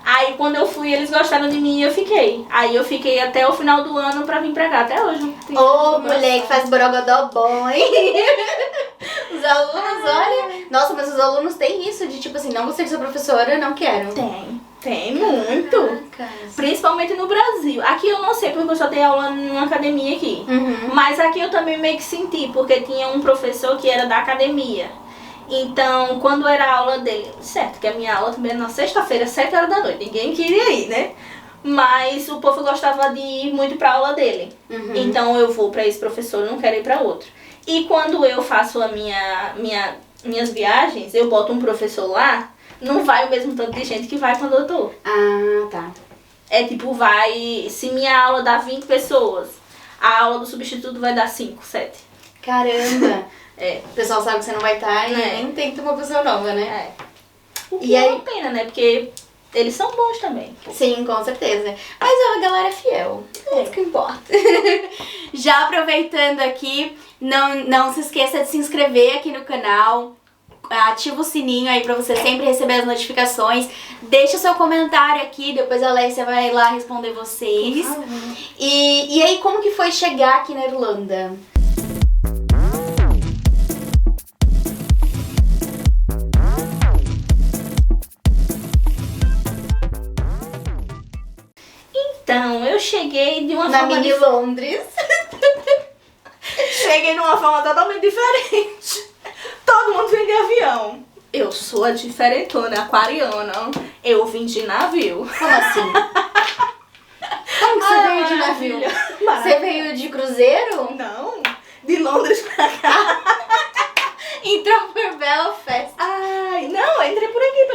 Aí quando eu fui, eles gostaram de mim e eu fiquei. Aí eu fiquei até o final do ano pra vir pra cá, até hoje. Ô, mulher que faz borogodó bom, hein? Os alunos, olha... Nossa, mas os alunos têm isso de tipo assim, não gostei de ser professora, não quero. Tem muito. Caracas. Principalmente no Brasil. Aqui eu não sei porque eu só dei aula numa academia aqui. Mas aqui eu também meio que senti, porque tinha um professor que era da academia. Então, quando era a aula dele, certo, que a minha aula também era na sexta-feira, 7 horas da noite, ninguém queria ir, né? Mas o povo gostava de ir muito pra aula dele. Então eu vou pra esse professor, não quero ir pra outro. E quando eu faço a minhas viagens, eu boto um professor lá, não vai o mesmo tanto de gente que vai quando eu tô. Ah, tá. É tipo, vai, se minha aula dá 20 pessoas, a aula do substituto vai dar 5, 7. Caramba. O pessoal sabe que você não vai estar e nem tenta uma pessoa nova, né? O que é uma pena, né? Porque eles são bons também. Sim, com certeza. Mas é uma galera fiel. É isso que importa. Já aproveitando aqui, não se esqueça de se inscrever aqui no canal. Ativa o sininho aí pra você sempre receber as notificações. Deixa o seu comentário aqui, depois a Alessia vai lá responder vocês. E aí, como que foi chegar aqui na Irlanda? Então, eu cheguei de uma Na forma... mini Londres. Cheguei de uma forma totalmente diferente. Todo mundo vem de avião. Eu sou a diferentona, aquariana. Eu vim de navio. Como assim? Como que você veio de navio? Você veio de cruzeiro? Não, de Londres pra cá. Entrou por Belfast. Ai, não, eu entrei por aqui,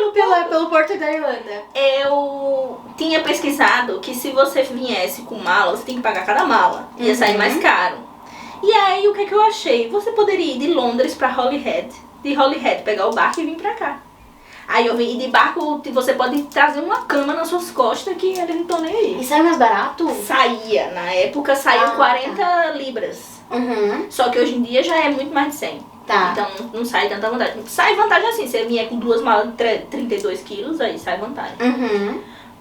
Pelo porto da Irlanda. Eu tinha pesquisado que se você viesse com mala, você tem que pagar cada mala. Ia sair mais caro. E aí, o que eu achei? Você poderia ir de Londres pra Holyhead. De Holyhead, pegar o barco e vir pra cá. Aí eu vim de barco, você pode trazer uma cama nas suas costas que eles não estão nem aí. E sai mais barato? Saía, na época saiu 40 libras. Só que hoje em dia já é muito mais de 100. Tá. Então não sai tanta vantagem. Sai vantagem assim, se você vier com 2 malas de 32 quilos, aí sai vantagem.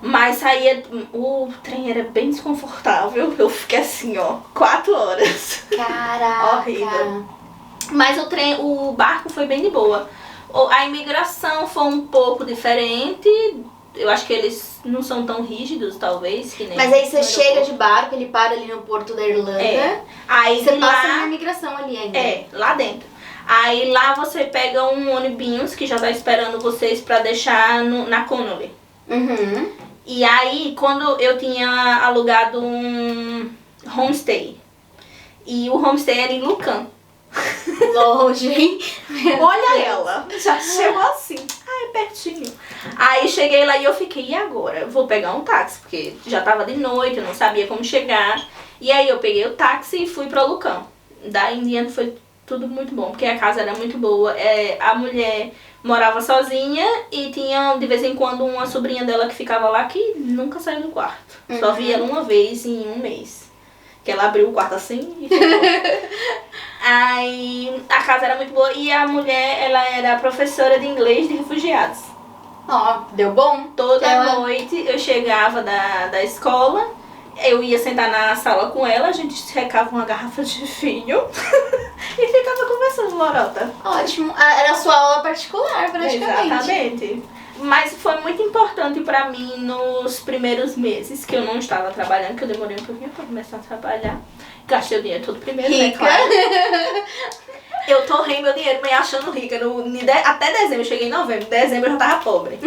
Mas saía, o trem era bem desconfortável. Eu fiquei assim, ó, 4 horas. Caraca. Horrível. Mas o barco foi bem de boa. A imigração foi um pouco diferente. Eu acho que eles não são tão rígidos, talvez, que nem... Mas aí você chega de barco, ele para ali no porto da Irlanda. Aí você de passa lá, na imigração ali ainda. lá dentro. Aí lá você pega um ônibus que já tá esperando vocês pra deixar na Connolly. E aí, quando eu tinha alugado um homestay. E o homestay era em Lucan. Longe, hein? Olha ela, já chegou assim. Ai, pertinho. Aí cheguei lá e eu fiquei, e agora? Eu vou pegar um táxi, porque já tava de noite, eu não sabia como chegar. E aí eu peguei o táxi e fui pra Lucan. Daí em diante foi tudo muito bom, porque a casa era muito boa. A mulher morava sozinha e tinha de vez em quando uma sobrinha dela que ficava lá que nunca saiu do quarto. Só via ela uma vez em um mês. Que ela abriu o quarto assim e ficou. Aí a casa era muito boa e a mulher, ela era professora de inglês de refugiados. Ó, deu bom? Toda noite eu chegava da escola, eu ia sentar na sala com ela, a gente secava uma garrafa de vinho e ficava conversando, lorota. Ótimo. Era a sua aula particular, praticamente. Exatamente. Mas foi muito importante pra mim nos primeiros meses que eu não estava trabalhando, que eu demorei um pouquinho pra começar a trabalhar. Gastei o dinheiro todo primeiro, né, claro. Eu torrei meu dinheiro me achando rica. Até dezembro, eu cheguei em novembro. Dezembro eu já tava pobre.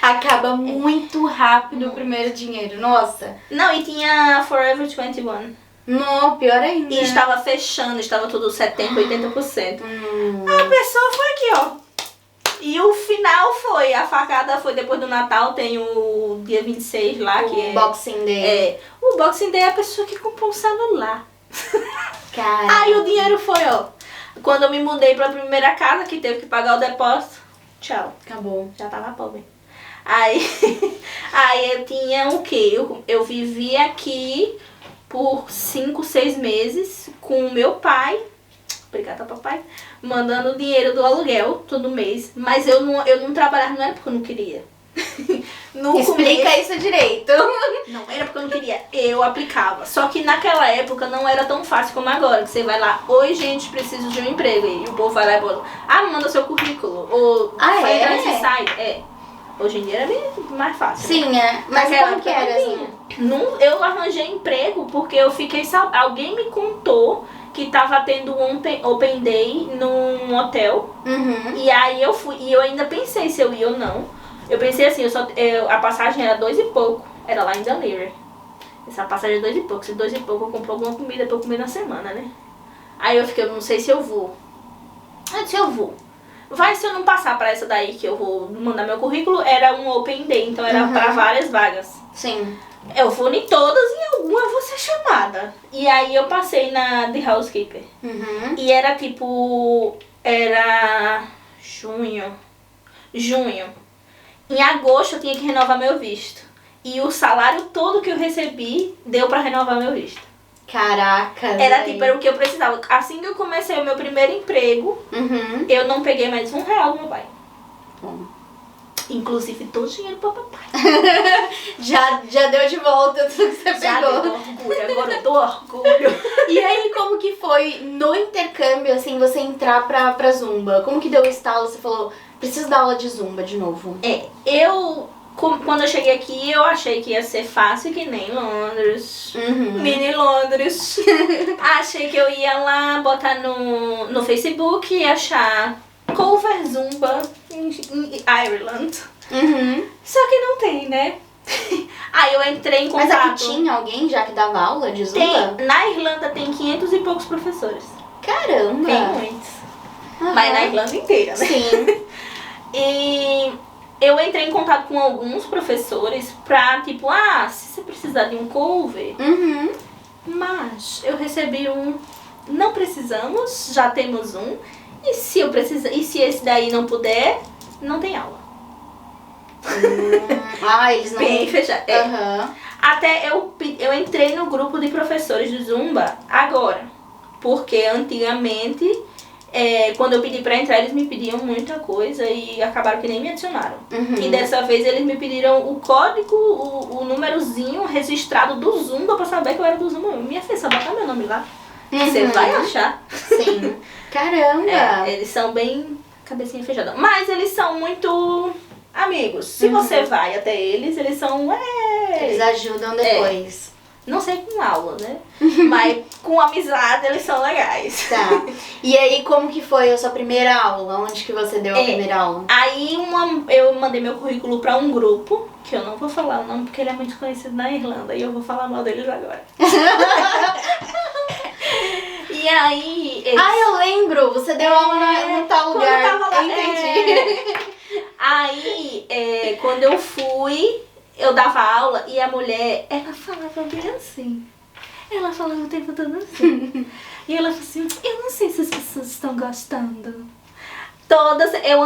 Acaba muito rápido o primeiro dinheiro, nossa. Não, e tinha Forever 21. Não, pior ainda. E estava fechando, estava tudo 70%, 80%. A pessoa foi aqui, ó. E o final foi, a facada foi depois do Natal, tem o dia 26 lá, que é... Boxing Day. O Boxing Day é a pessoa que comprou um celular. Caramba. Aí o dinheiro foi, ó. Quando eu me mudei pra primeira casa, que teve que pagar o depósito, tchau. Acabou. Já tava pobre. Aí eu tinha o quê? Eu vivi aqui por 5, 6 meses com o meu pai obrigada papai, mandando dinheiro do aluguel todo mês, mas eu não trabalhava, não era porque eu não queria. Explica isso direito. Não era porque eu não queria, eu aplicava. Só que naquela época não era tão fácil como agora, que você vai lá, oi gente, preciso de um emprego, e o povo vai lá e bota, manda seu currículo, ou vai entrar nesse site. Hoje em dia era bem mais fácil. Sim, né? Mas como que era assim? Eu arranjei emprego porque eu fiquei alguém me contou que tava tendo um open day num hotel. E aí eu fui, e eu ainda pensei se eu ia ou não. Eu pensei assim, a passagem era 2 e pouco, era lá em Dunleary. Essa passagem é 2 e pouco, se 2 e pouco eu compro alguma comida pra eu comer na semana, né? Aí eu fiquei, eu não sei se eu vou. Eu disse, eu vou. Vai se eu não passar pra essa daí que eu vou mandar meu currículo, era um open day, então era pra várias vagas. Sim. Eu vou em todas e alguma eu vou ser chamada. E aí eu passei na The Housekeeper. E era tipo, era junho. Em agosto eu tinha que renovar meu visto. E o salário todo que eu recebi deu pra renovar meu visto. Caraca, era o que eu precisava. Assim que eu comecei o meu primeiro emprego, eu não peguei mais R$1 do meu pai. Inclusive todo o dinheiro pro papai. já deu de volta tudo que você pegou. Já deu orgulho, agora eu dou orgulho. E aí, como que foi no intercâmbio, assim, você entrar pra Zumba? Como que deu o estalo? Você falou, preciso dar aula de Zumba de novo. Quando eu cheguei aqui, eu achei que ia ser fácil, que nem Londres. Mini Londres. Achei que eu ia lá, botar no Facebook e achar cover Zumba em Ireland. Só que não tem, né? Aí eu entrei em contato. Mas aqui tinha alguém já que dava aula de Zumba? Na Irlanda tem 500 e poucos professores. Caramba! Tem muitos. Mas na Irlanda inteira, né? Sim. E eu entrei em contato com alguns professores pra, tipo, se você precisar de um cover. Mas eu recebi não precisamos, já temos um. E se esse daí não puder, não tem aula. Eles não... Bem fechado. Até eu entrei no grupo de professores de Zumba agora. Porque antigamente, quando eu pedi pra entrar, eles me pediam muita coisa e acabaram que nem me adicionaram. E dessa vez eles me pediram o código, o númerozinho registrado do Zumba pra saber que eu era do Zumba. Minha filha, só botar meu nome lá. Você vai achar. Sim. Caramba! Eles são bem cabecinha fechada. Mas eles são muito amigos. Se você vai até eles são... Eles ajudam depois. Não sei com aula, né? Mas com amizade eles são legais. Tá. E aí, como que foi a sua primeira aula? Onde que você deu a primeira aula? Aí eu mandei meu currículo pra um grupo, que eu não vou falar o nome porque ele é muito conhecido na Irlanda. E eu vou falar mal deles agora. E aí... eu lembro! Você deu aula em tal lugar. Eu tava lá, entendi. Aí, quando eu fui, eu dava aula e a mulher, ela falava bem assim. Ela falava o tempo todo assim. E ela falou assim, eu não sei se as pessoas estão gostando.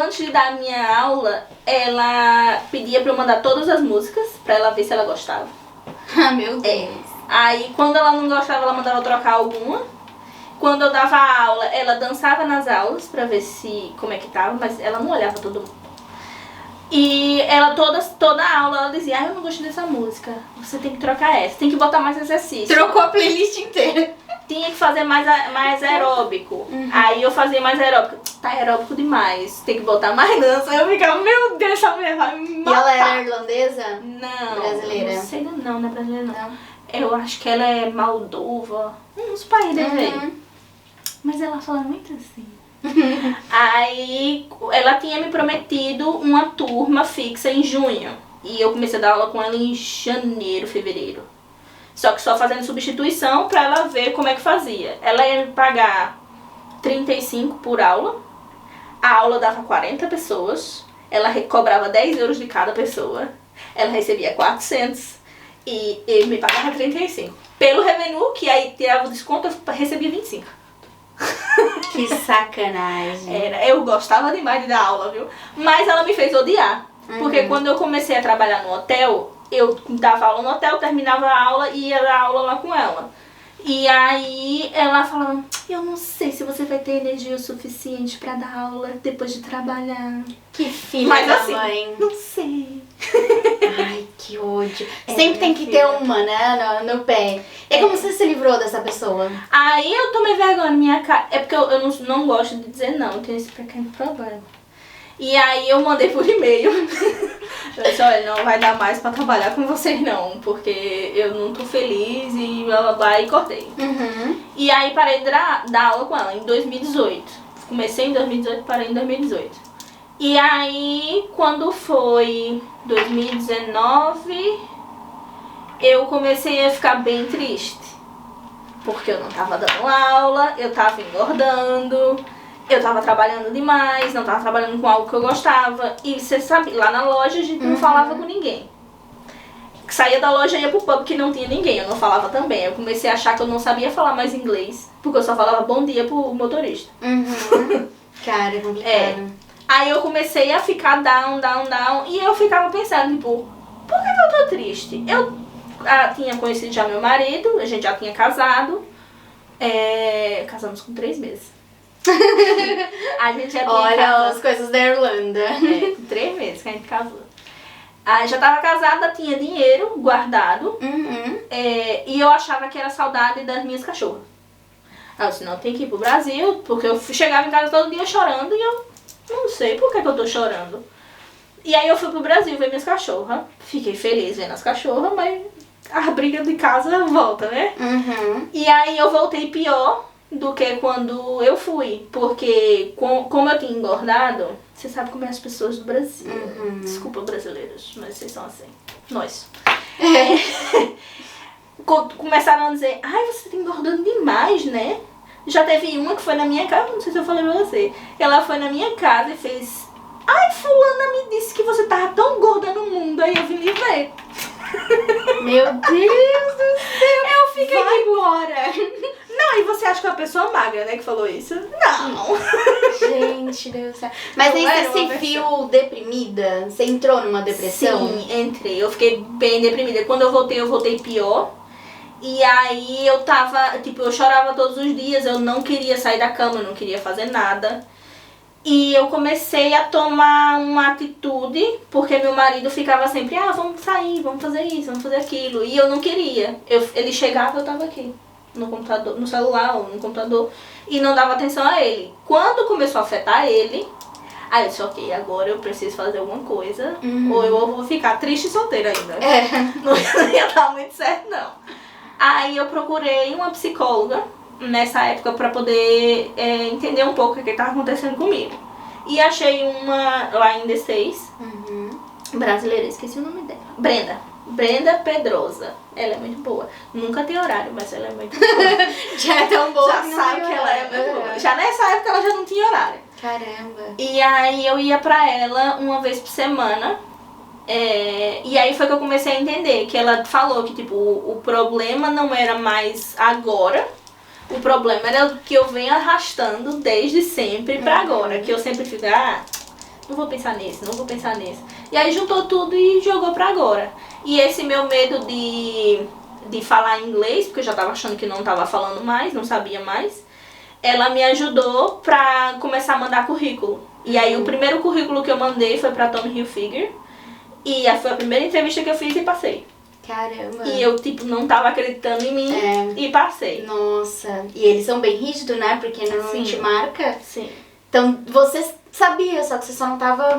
Antes de dar a minha aula, ela pedia pra eu mandar todas as músicas, pra ela ver se ela gostava. Meu Deus. Aí, quando ela não gostava, ela mandava eu trocar alguma. Quando eu dava aula, ela dançava nas aulas pra ver como é que tava, mas ela não olhava todo mundo. E ela, toda a aula, ela dizia, eu não gosto dessa música, você tem que trocar essa, tem que botar mais exercício. Trocou a playlist inteira. Tinha que fazer mais aeróbico. Aí eu fazia mais aeróbico. Tá aeróbico demais, tem que botar mais dança. Aí eu ficava, meu Deus, essa mulher vai me matar. E ela era irlandesa? Não. Brasileira? Não sei, não é brasileira não. Eu acho que ela é Moldova, uns países aí. Mas ela fala muito assim. Aí ela tinha me prometido uma turma fixa em junho. E eu comecei a dar aula com ela em janeiro, fevereiro. Só que só fazendo substituição pra ela ver como é que fazia. Ela ia me pagar 35 por aula. A aula dava 40 pessoas. Ela cobrava 10 euros de cada pessoa. Ela recebia 400. E ele me pagava 35. Pelo revenue, que aí tirava o desconto, eu recebia 25. Que sacanagem. Eu gostava demais de dar aula, viu? Mas ela me fez odiar. Porque quando eu comecei a trabalhar no hotel, eu dava aula no hotel, terminava a aula e ia dar aula lá com ela. E aí ela falava, eu não sei se você vai ter energia o suficiente pra dar aula depois de trabalhar. Que filha Mas da assim, mãe. não sei. Ai, que ódio. Sempre tem que ter uma, né, no pé. E como você se livrou dessa pessoa? Aí eu tomei vergonha na minha cara. É porque eu não gosto de dizer não, eu tenho esse pequeno problema. E aí eu mandei por e-mail. Eu disse, olha, não vai dar mais pra trabalhar com vocês não, porque eu não tô feliz e blá blá blá, e cortei. E aí parei de dar aula com ela em 2018. Comecei em 2018, parei em 2018. E aí quando foi 2019, eu comecei a ficar bem triste. Porque eu não tava dando aula, eu tava engordando, eu tava trabalhando demais, não tava trabalhando com algo que eu gostava. E você sabe, lá na loja a gente não falava com ninguém. Saía da loja e ia pro pub que não tinha ninguém, eu não falava também. Eu comecei a achar que eu não sabia falar mais inglês, porque eu só falava bom dia pro motorista. Cara, é complicado. Aí eu comecei a ficar down, e eu ficava pensando, tipo, por que eu tô triste? Eu tinha conhecido já meu marido, a gente já tinha casado, casamos com 3 meses. A gente já tinha Olha casado. as coisas da Irlanda. Com 3 meses que a gente casou. Aí já tava casada, tinha dinheiro guardado, e eu achava que era saudade das minhas cachorras. Aí eu disse, não, tem que ir pro Brasil, porque eu chegava em casa todo dia chorando e eu não sei por que eu tô chorando. E aí eu fui pro Brasil ver minhas cachorras, fiquei feliz vendo as cachorras, mas a briga de casa volta, né? E aí eu voltei pior do que quando eu fui, porque como eu tinha engordado, você sabe como é as pessoas do Brasil. Desculpa, brasileiros, mas vocês são assim. Nós. Começaram a dizer, ai, você tá engordando demais, né? Já teve uma que foi na minha casa, não sei se eu falei pra você. Ela foi na minha casa e fez, ai, fulana me disse que você tava tão gorda no mundo, aí eu vim lhe ver. Meu Deus do céu. Eu fiquei Vai tipo, embora. não, e você acha que é uma pessoa magra, né, que falou isso? Não. Gente, Deus do céu. Mas aí Não era você uma se viu deprimida? Você entrou numa depressão? Sim, entrei. Eu fiquei bem deprimida. Quando eu voltei pior. E aí eu tava, tipo, eu chorava todos os dias, eu não queria sair da cama, eu não queria fazer nada. E eu comecei a tomar uma atitude, porque meu marido ficava sempre, vamos sair, vamos fazer isso, vamos fazer aquilo. E eu não queria. Ele chegava, eu tava aqui, no computador, no celular ou no computador, e não dava atenção a ele. Quando começou a afetar ele, aí eu disse, ok, agora eu preciso fazer alguma coisa, ou eu vou ficar triste e solteira ainda. Não ia dar muito certo, não. Aí eu procurei uma psicóloga nessa época pra poder entender um pouco o que estava acontecendo comigo. E achei uma lá em D6, brasileira, esqueci o nome dela. Brenda Pedrosa. Ela é muito boa. Nunca tem horário, mas ela é muito boa. Já é tão boa. Já sabe que ela é muito boa. Já nessa época ela já não tinha horário. Caramba. E aí eu ia pra ela uma vez por semana. E aí foi que eu comecei a entender que ela falou que tipo, o problema não era mais agora, o problema era o que eu venho arrastando desde sempre pra agora, que eu sempre fico, não vou pensar nisso, não vou pensar nisso. E aí juntou tudo e jogou pra agora. E esse meu medo de falar inglês, porque eu já tava achando que não tava falando mais, não sabia mais, ela me ajudou pra começar a mandar currículo. E aí o primeiro currículo que eu mandei foi pra Tommy Hilfiger. E foi a primeira entrevista que eu fiz e passei. Caramba. E eu, tipo, não tava acreditando em mim e passei. Nossa. E eles são bem rígidos, né? Porque normalmente marca. Sim. Então, você sabia, só que você só não tava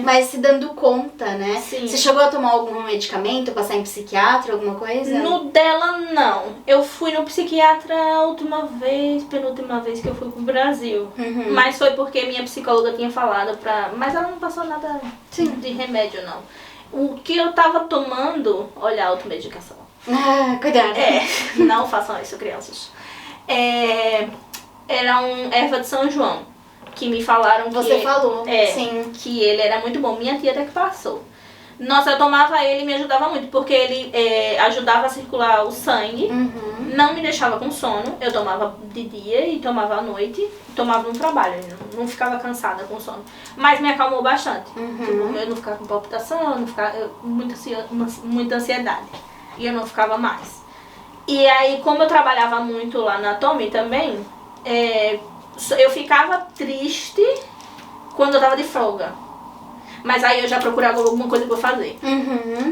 mais se dando conta, né? Sim. Você chegou a tomar algum medicamento, passar em psiquiatra, alguma coisa? No dela, não. Eu fui no psiquiatra a penúltima vez que eu fui pro Brasil. Mas foi porque minha psicóloga tinha falado mas ela não passou nada de remédio, não. O que eu tava tomando, olha a automedicação. Cuidado. Não façam isso, crianças. Era erva de São João. Que me falaram que... Você falou, sim. Que ele era muito bom. Minha tia até que passou. Nossa, eu tomava ele e me ajudava muito, porque ele ajudava a circular o sangue, não me deixava com sono. Eu tomava de dia e tomava à noite, tomava no trabalho, não ficava cansada com sono. Mas me acalmou bastante. Tipo, eu não ficava com palpitação, muita ansiedade. E eu não ficava mais. E aí, como eu trabalhava muito lá na Tommy também, eu ficava triste quando eu tava de folga. Mas aí eu já procurava alguma coisa pra fazer.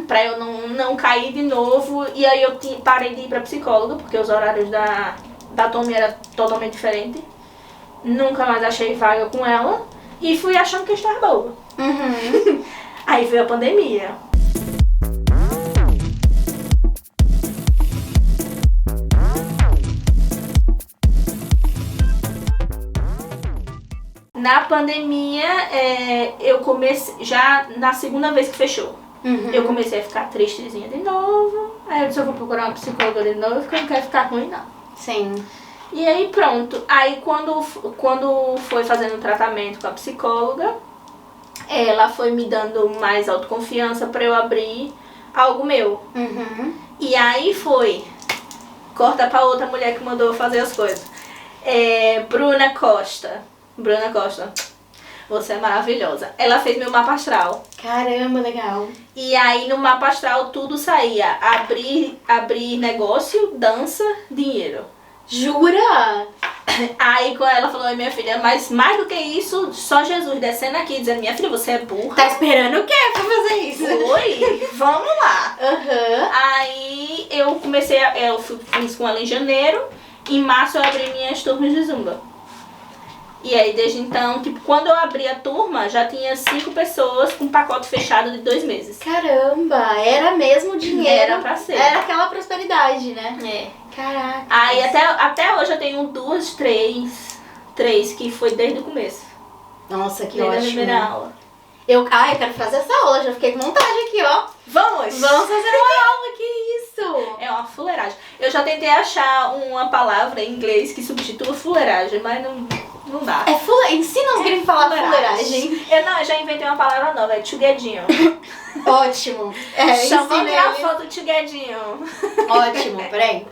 Pra eu não cair de novo. E aí eu parei de ir pra psicóloga, porque os horários da Tommy eram totalmente diferentes. Nunca mais achei vaga com ela. E fui achando que eu estava boa. Aí veio a pandemia. Na pandemia, eu comecei, já na segunda vez que fechou, eu comecei a ficar tristezinha de novo. Aí eu disse, eu vou procurar uma psicóloga de novo, porque eu não quero ficar ruim, não. Sim. E aí pronto. Aí quando foi fazendo o tratamento com a psicóloga, ela foi me dando mais autoconfiança pra eu abrir algo meu. E aí foi, corta pra outra mulher que mandou eu fazer as coisas. Bruna Costa, você é maravilhosa. Ela fez meu mapa astral. Caramba, legal. E aí no mapa astral tudo saía. Abrir negócio, dança, dinheiro. Jura? Aí quando ela falou, minha filha, mas mais do que isso, só Jesus descendo aqui dizendo, minha filha, você é burra. Tá esperando o quê pra fazer isso? Oi, vamos lá. Aí eu comecei, eu fiz com ela em janeiro. Em março eu abri minhas turmas de Zumba. E aí desde então, tipo, quando eu abri a turma, já tinha 5 pessoas com pacote fechado de 2 meses. Caramba, era mesmo dinheiro. Era pra ser. Era aquela prosperidade, né? Caraca. Aí até hoje eu tenho 2, 3 que foi desde o começo. Nossa, que desde ótimo. a primeira aula. Eu quero fazer essa aula, já fiquei com vontade aqui, ó. Vamos fazer uma aula, que isso? É uma fuleiragem. Eu já tentei achar uma palavra em inglês que substitua fuleiragem, mas não dá. Ensina os gringos a falar fuleiragem. Eu já inventei uma palavra nova, é tchuguedinho. Ótimo. Só vou tirar foto do tchuguedinho. Ótimo, peraí.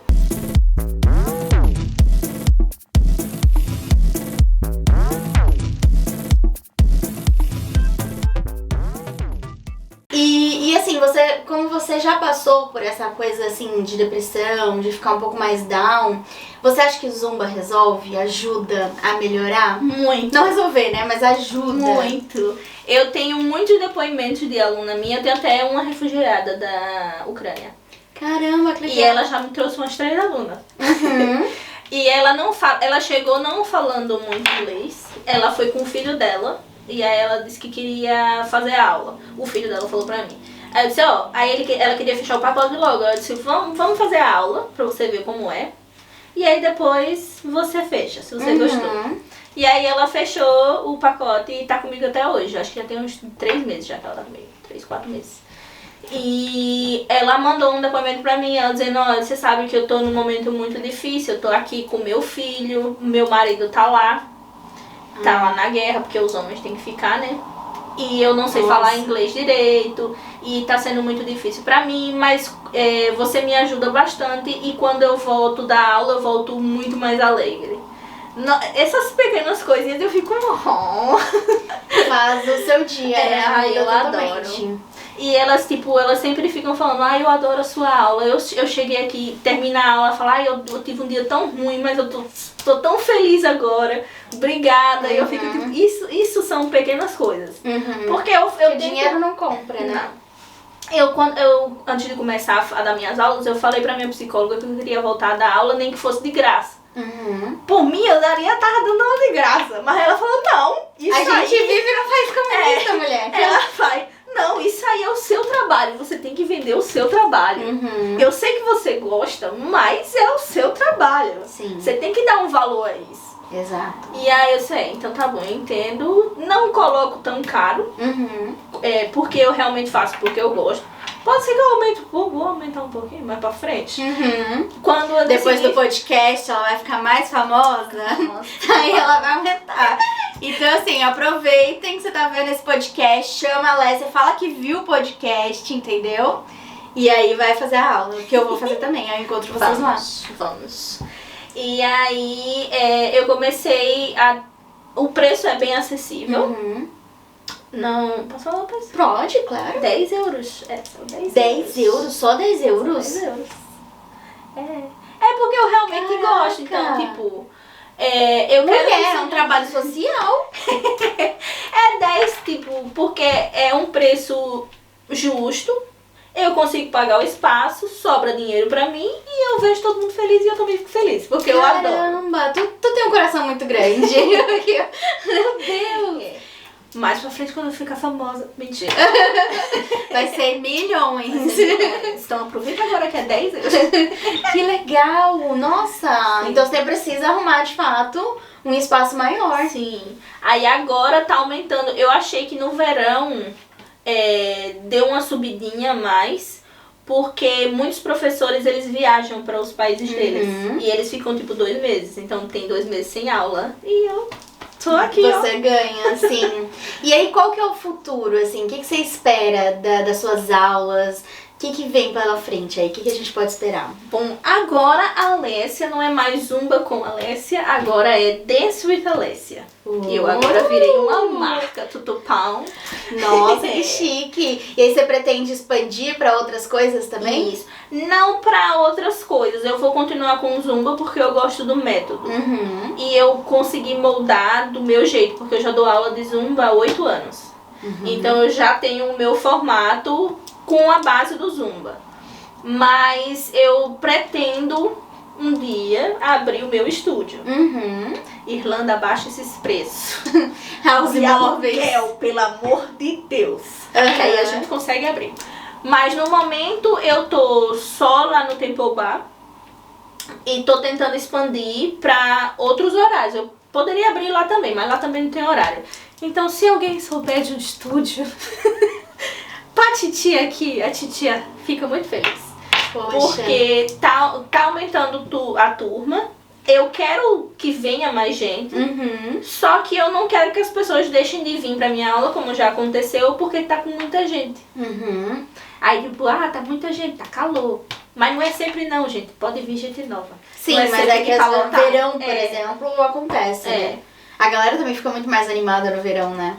E assim, como você já passou por essa coisa assim de depressão, de ficar um pouco mais down, você acha que o Zumba resolve, ajuda a melhorar? Muito. Não resolver, né? Mas ajuda. Muito. Eu tenho muitos depoimentos de aluna minha, eu tenho até uma refugiada da Ucrânia. Caramba, que legal. E ela já me trouxe umas 3 alunas. E ela chegou não falando muito inglês, ela foi com o filho dela. E aí ela disse que queria fazer aula. O filho dela falou pra mim. Aí eu disse, ela queria fechar o pacote logo. Eu disse, vamos fazer a aula pra você ver como é. E aí depois você fecha, se você gostou. E aí ela fechou o pacote e tá comigo até hoje. Acho que já tem uns 3 meses já que ela tá comigo. 3, 4 meses. E ela mandou um depoimento pra mim, ela dizendo, olha, você sabe que eu tô num momento muito difícil. Eu tô aqui com meu filho, meu marido tá lá. Tá lá na guerra, porque os homens têm que ficar, né? E eu não sei falar inglês direito. E tá sendo muito difícil pra mim. Mas você me ajuda bastante. E quando eu volto da aula, eu volto muito mais alegre. Essas pequenas coisinhas eu fico... Faz o seu dia, né? Eu adoro. E elas sempre ficam falando, eu adoro a sua aula. Eu cheguei aqui, termina a aula, falar, eu tive um dia tão ruim, mas eu tô tão feliz agora. Obrigada. E eu fico tipo, isso são pequenas coisas. Porque o dinheiro não compra, né? Eu, antes de começar a dar minhas aulas, eu falei pra minha psicóloga que eu queria voltar a dar aula, nem que fosse de graça. Por mim, eu tava dando aula de graça. Mas ela falou, não, isso aí... A gente vive e não faz comunista, mulher. Ela vai... Não, isso aí é o seu trabalho, você tem que vender o seu trabalho. Eu sei que você gosta, mas é o seu trabalho. Sim. Você tem que dar um valor a isso. Exato. E aí eu sei, então tá bom, eu entendo. Não coloco tão caro, porque eu realmente faço porque eu gosto. Pode ser que eu vou aumentar um pouquinho mais pra frente. Quando eu Depois do podcast ela vai ficar mais famosa. Aí ela vai aumentar. Então assim, aproveitem que você tá vendo esse podcast, chama a Lécia, fala que viu o podcast, entendeu? E aí vai fazer a aula, que eu vou fazer também, eu encontro vocês lá. Vamos. E aí eu comecei o preço é bem acessível. Não, posso falar o preço? Pode, claro. 10 euros. São 10 euros? Só 10 euros? Só 10 euros. É porque eu realmente gosto, então, tipo... eu quero Mulher, é um trabalho social. É 10, tipo, porque é um preço justo, eu consigo pagar o espaço, sobra dinheiro pra mim e eu vejo todo mundo feliz e eu também fico feliz, porque eu adoro. Caramba, tu tem um coração muito grande. Meu Deus. Mais pra frente, quando eu ficar famosa, mentira. Vai ser milhões. Então aproveita agora que é 10 euros. Que legal. Nossa, então você precisa arrumar de fato um espaço maior. Sim. Aí agora tá aumentando. Eu achei que no verão deu uma subidinha a mais, porque muitos professores eles viajam para os países deles. E eles ficam tipo 2 meses. Então tem 2 meses sem aula. E eu tô aqui, Você ganha, sim. E aí, qual que é o futuro, assim? O que você espera das suas aulas? O que vem pela frente aí? O que a gente pode esperar? Bom, agora a Alessia não é mais Zumba com Alessia, agora é Dance with Alessia. Eu agora virei uma marca, Tutupão. Nossa, que chique! E aí você pretende expandir para outras coisas também? Isso. Não para outras coisas, eu vou continuar com o Zumba porque eu gosto do método. E eu consegui moldar do meu jeito, porque eu já dou aula de Zumba há 8 anos. Então eu já tenho o meu formato com a base do Zumba. Mas eu pretendo um dia abrir o meu estúdio. Irlanda, abaixa esses preços. Aos imóveis. Aluguel, pelo amor de Deus. Que aí a gente consegue abrir. Mas no momento eu tô só lá no Temple Bar e tô tentando expandir para outros horários. Eu poderia abrir lá também, mas lá também não tem horário. Então se alguém souber de um estúdio, pra titia aqui, a titia fica muito feliz. Poxa. Porque tá aumentando a turma. Eu quero que venha mais gente, só que eu não quero que as pessoas deixem de vir pra minha aula, como já aconteceu, porque tá com muita gente. Aí tipo, tá muita gente, tá calor. Mas não é sempre não, gente, pode vir gente nova. Sim, não mas é que no verão, por É. exemplo, acontece, né? A galera também fica muito mais animada no verão, né?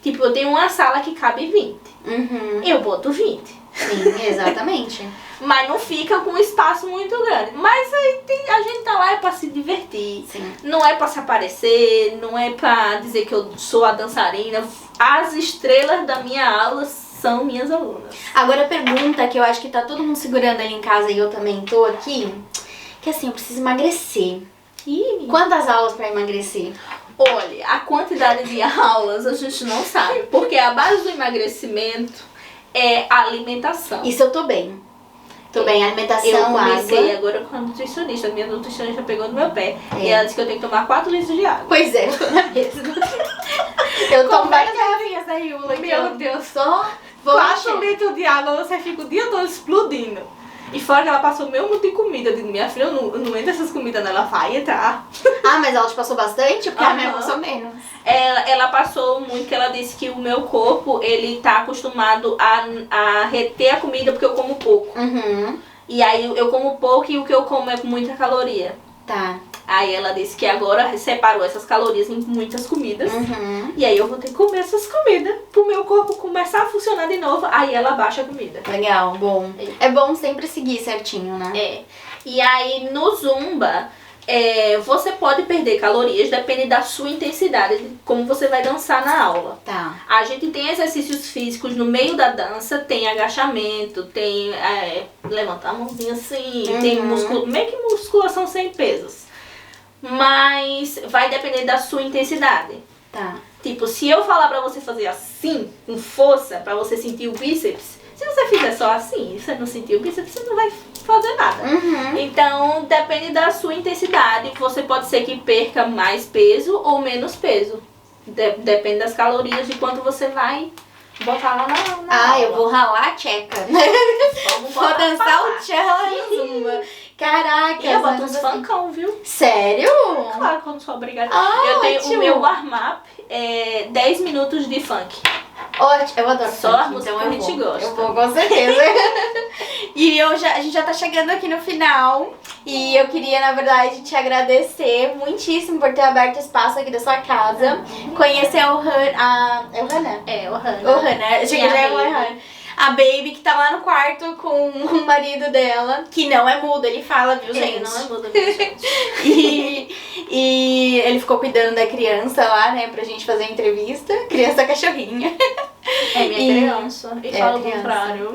Tipo, eu tenho uma sala que cabe 20. Eu boto 20. Sim, exatamente. Mas não fica com um espaço muito grande. Mas aí a gente tá lá pra se divertir. Sim. Não é pra se aparecer, não é pra dizer que eu sou a dançarina. As estrelas da minha aula são minhas alunas. Agora a pergunta que eu acho que tá todo mundo segurando ali em casa e eu também tô aqui, que assim, eu preciso emagrecer. Quantas aulas pra emagrecer? Olha, a quantidade de aulas a gente não sabe. Porque a base do emagrecimento é a alimentação. Isso eu tô bem. Tô bem, alimentação, Eu comecei água. agora com a nutricionista. Minha nutricionista pegou no meu pé. E ela disse que eu tenho que tomar 4 litros de água. Pois é, eu tô na mesma. Eu tomo várias garrafinhas da Riula. Meu Deus. Só 4 litros de água, você fica o dia todo explodindo. E fora que ela passou meio muito de comida. Eu digo, minha filha, eu não entro nessas comidas, não. Ela vai entrar. Ah, mas ela te passou bastante? Porque a minha passou menos. Ela passou muito, que ela disse que o meu corpo, ele tá acostumado a reter a comida porque eu como pouco. E aí eu como pouco e o que eu como é com muita caloria. Tá. Aí ela disse que agora separou essas calorias em muitas comidas. E aí eu vou ter que comer essas comidas pro meu corpo começar a funcionar de novo. Aí ela baixa a comida. Legal, bom. É bom sempre seguir certinho, né? E aí no Zumba, você pode perder calorias, depende da sua intensidade, de como você vai dançar na aula. Tá. A gente tem exercícios físicos no meio da dança, tem agachamento, tem levantar a mãozinha assim, tem meio que musculação sem pesos. Mas vai depender da sua intensidade. Tá. Tipo, se eu falar pra você fazer assim, com força, pra você sentir o bíceps, se você fizer só assim e você não sentir o bíceps, você não vai fazer nada. Então, depende da sua intensidade. Você pode ser que perca mais peso ou menos peso. Depende das calorias, de quanto você vai botar lá na aula. Eu vou ralar a tcheca. Vou dançar o tchela no Zumba. Caraca. E eu boto uns funkão, viu? Sério? Claro que eu não sou obrigada. Ah, eu tenho ótimo. o meu warm-up, 10 minutos de funk. Ótimo, eu adoro Só funk, a música então que a eu gente vou. gosta. Eu vou, com certeza. E a gente já tá chegando aqui no final. E eu queria, na verdade, te agradecer muitíssimo por ter aberto espaço aqui da sua casa. Conhecer o Han... É o Hannah? É, o Hannah. O Hannah. Eu cheguei já é o Hannah. A Baby, que tá lá no quarto com o marido dela, que não é mudo, ele fala, viu, gente? Ele não é mudo, viu, gente? E ele ficou cuidando da criança lá, né, pra gente fazer a entrevista. Criança cachorrinha. É minha criança. E fala o criança. contrário.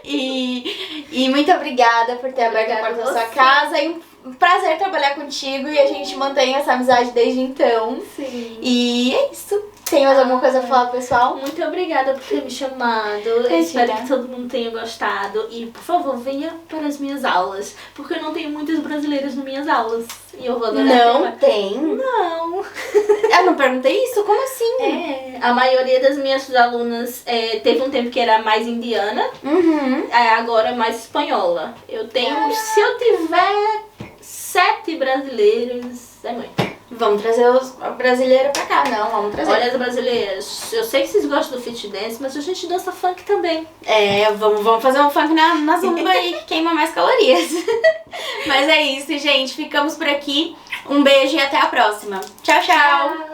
E muito obrigada por ter aberto a porta da sua você. casa. E um prazer trabalhar contigo e a gente mantém essa amizade desde então. Sim. E é isso. Tem mais alguma coisa pra falar, pessoal? Muito obrigada por ter me chamado. Eu espero que todo mundo tenha gostado. E, por favor, venha para as minhas aulas. Porque eu não tenho muitos brasileiros nas minhas aulas. E eu vou adorar. Não tem? Não. Eu não perguntei isso? Como assim? É, a maioria das minhas alunas teve um tempo que era mais indiana. Uhum. Agora é mais espanhola. Eu tenho, se eu tiver 7 brasileiros, é muito. Vamos trazer os brasileiros pra cá, não, vamos trazer. Olha as brasileiras, eu sei que vocês gostam do fit dance, mas a gente dança funk também. Vamos fazer um funk na zumba aí que queima mais calorias. Mas é isso, gente. Ficamos por aqui. Um beijo e até a próxima. Tchau, tchau.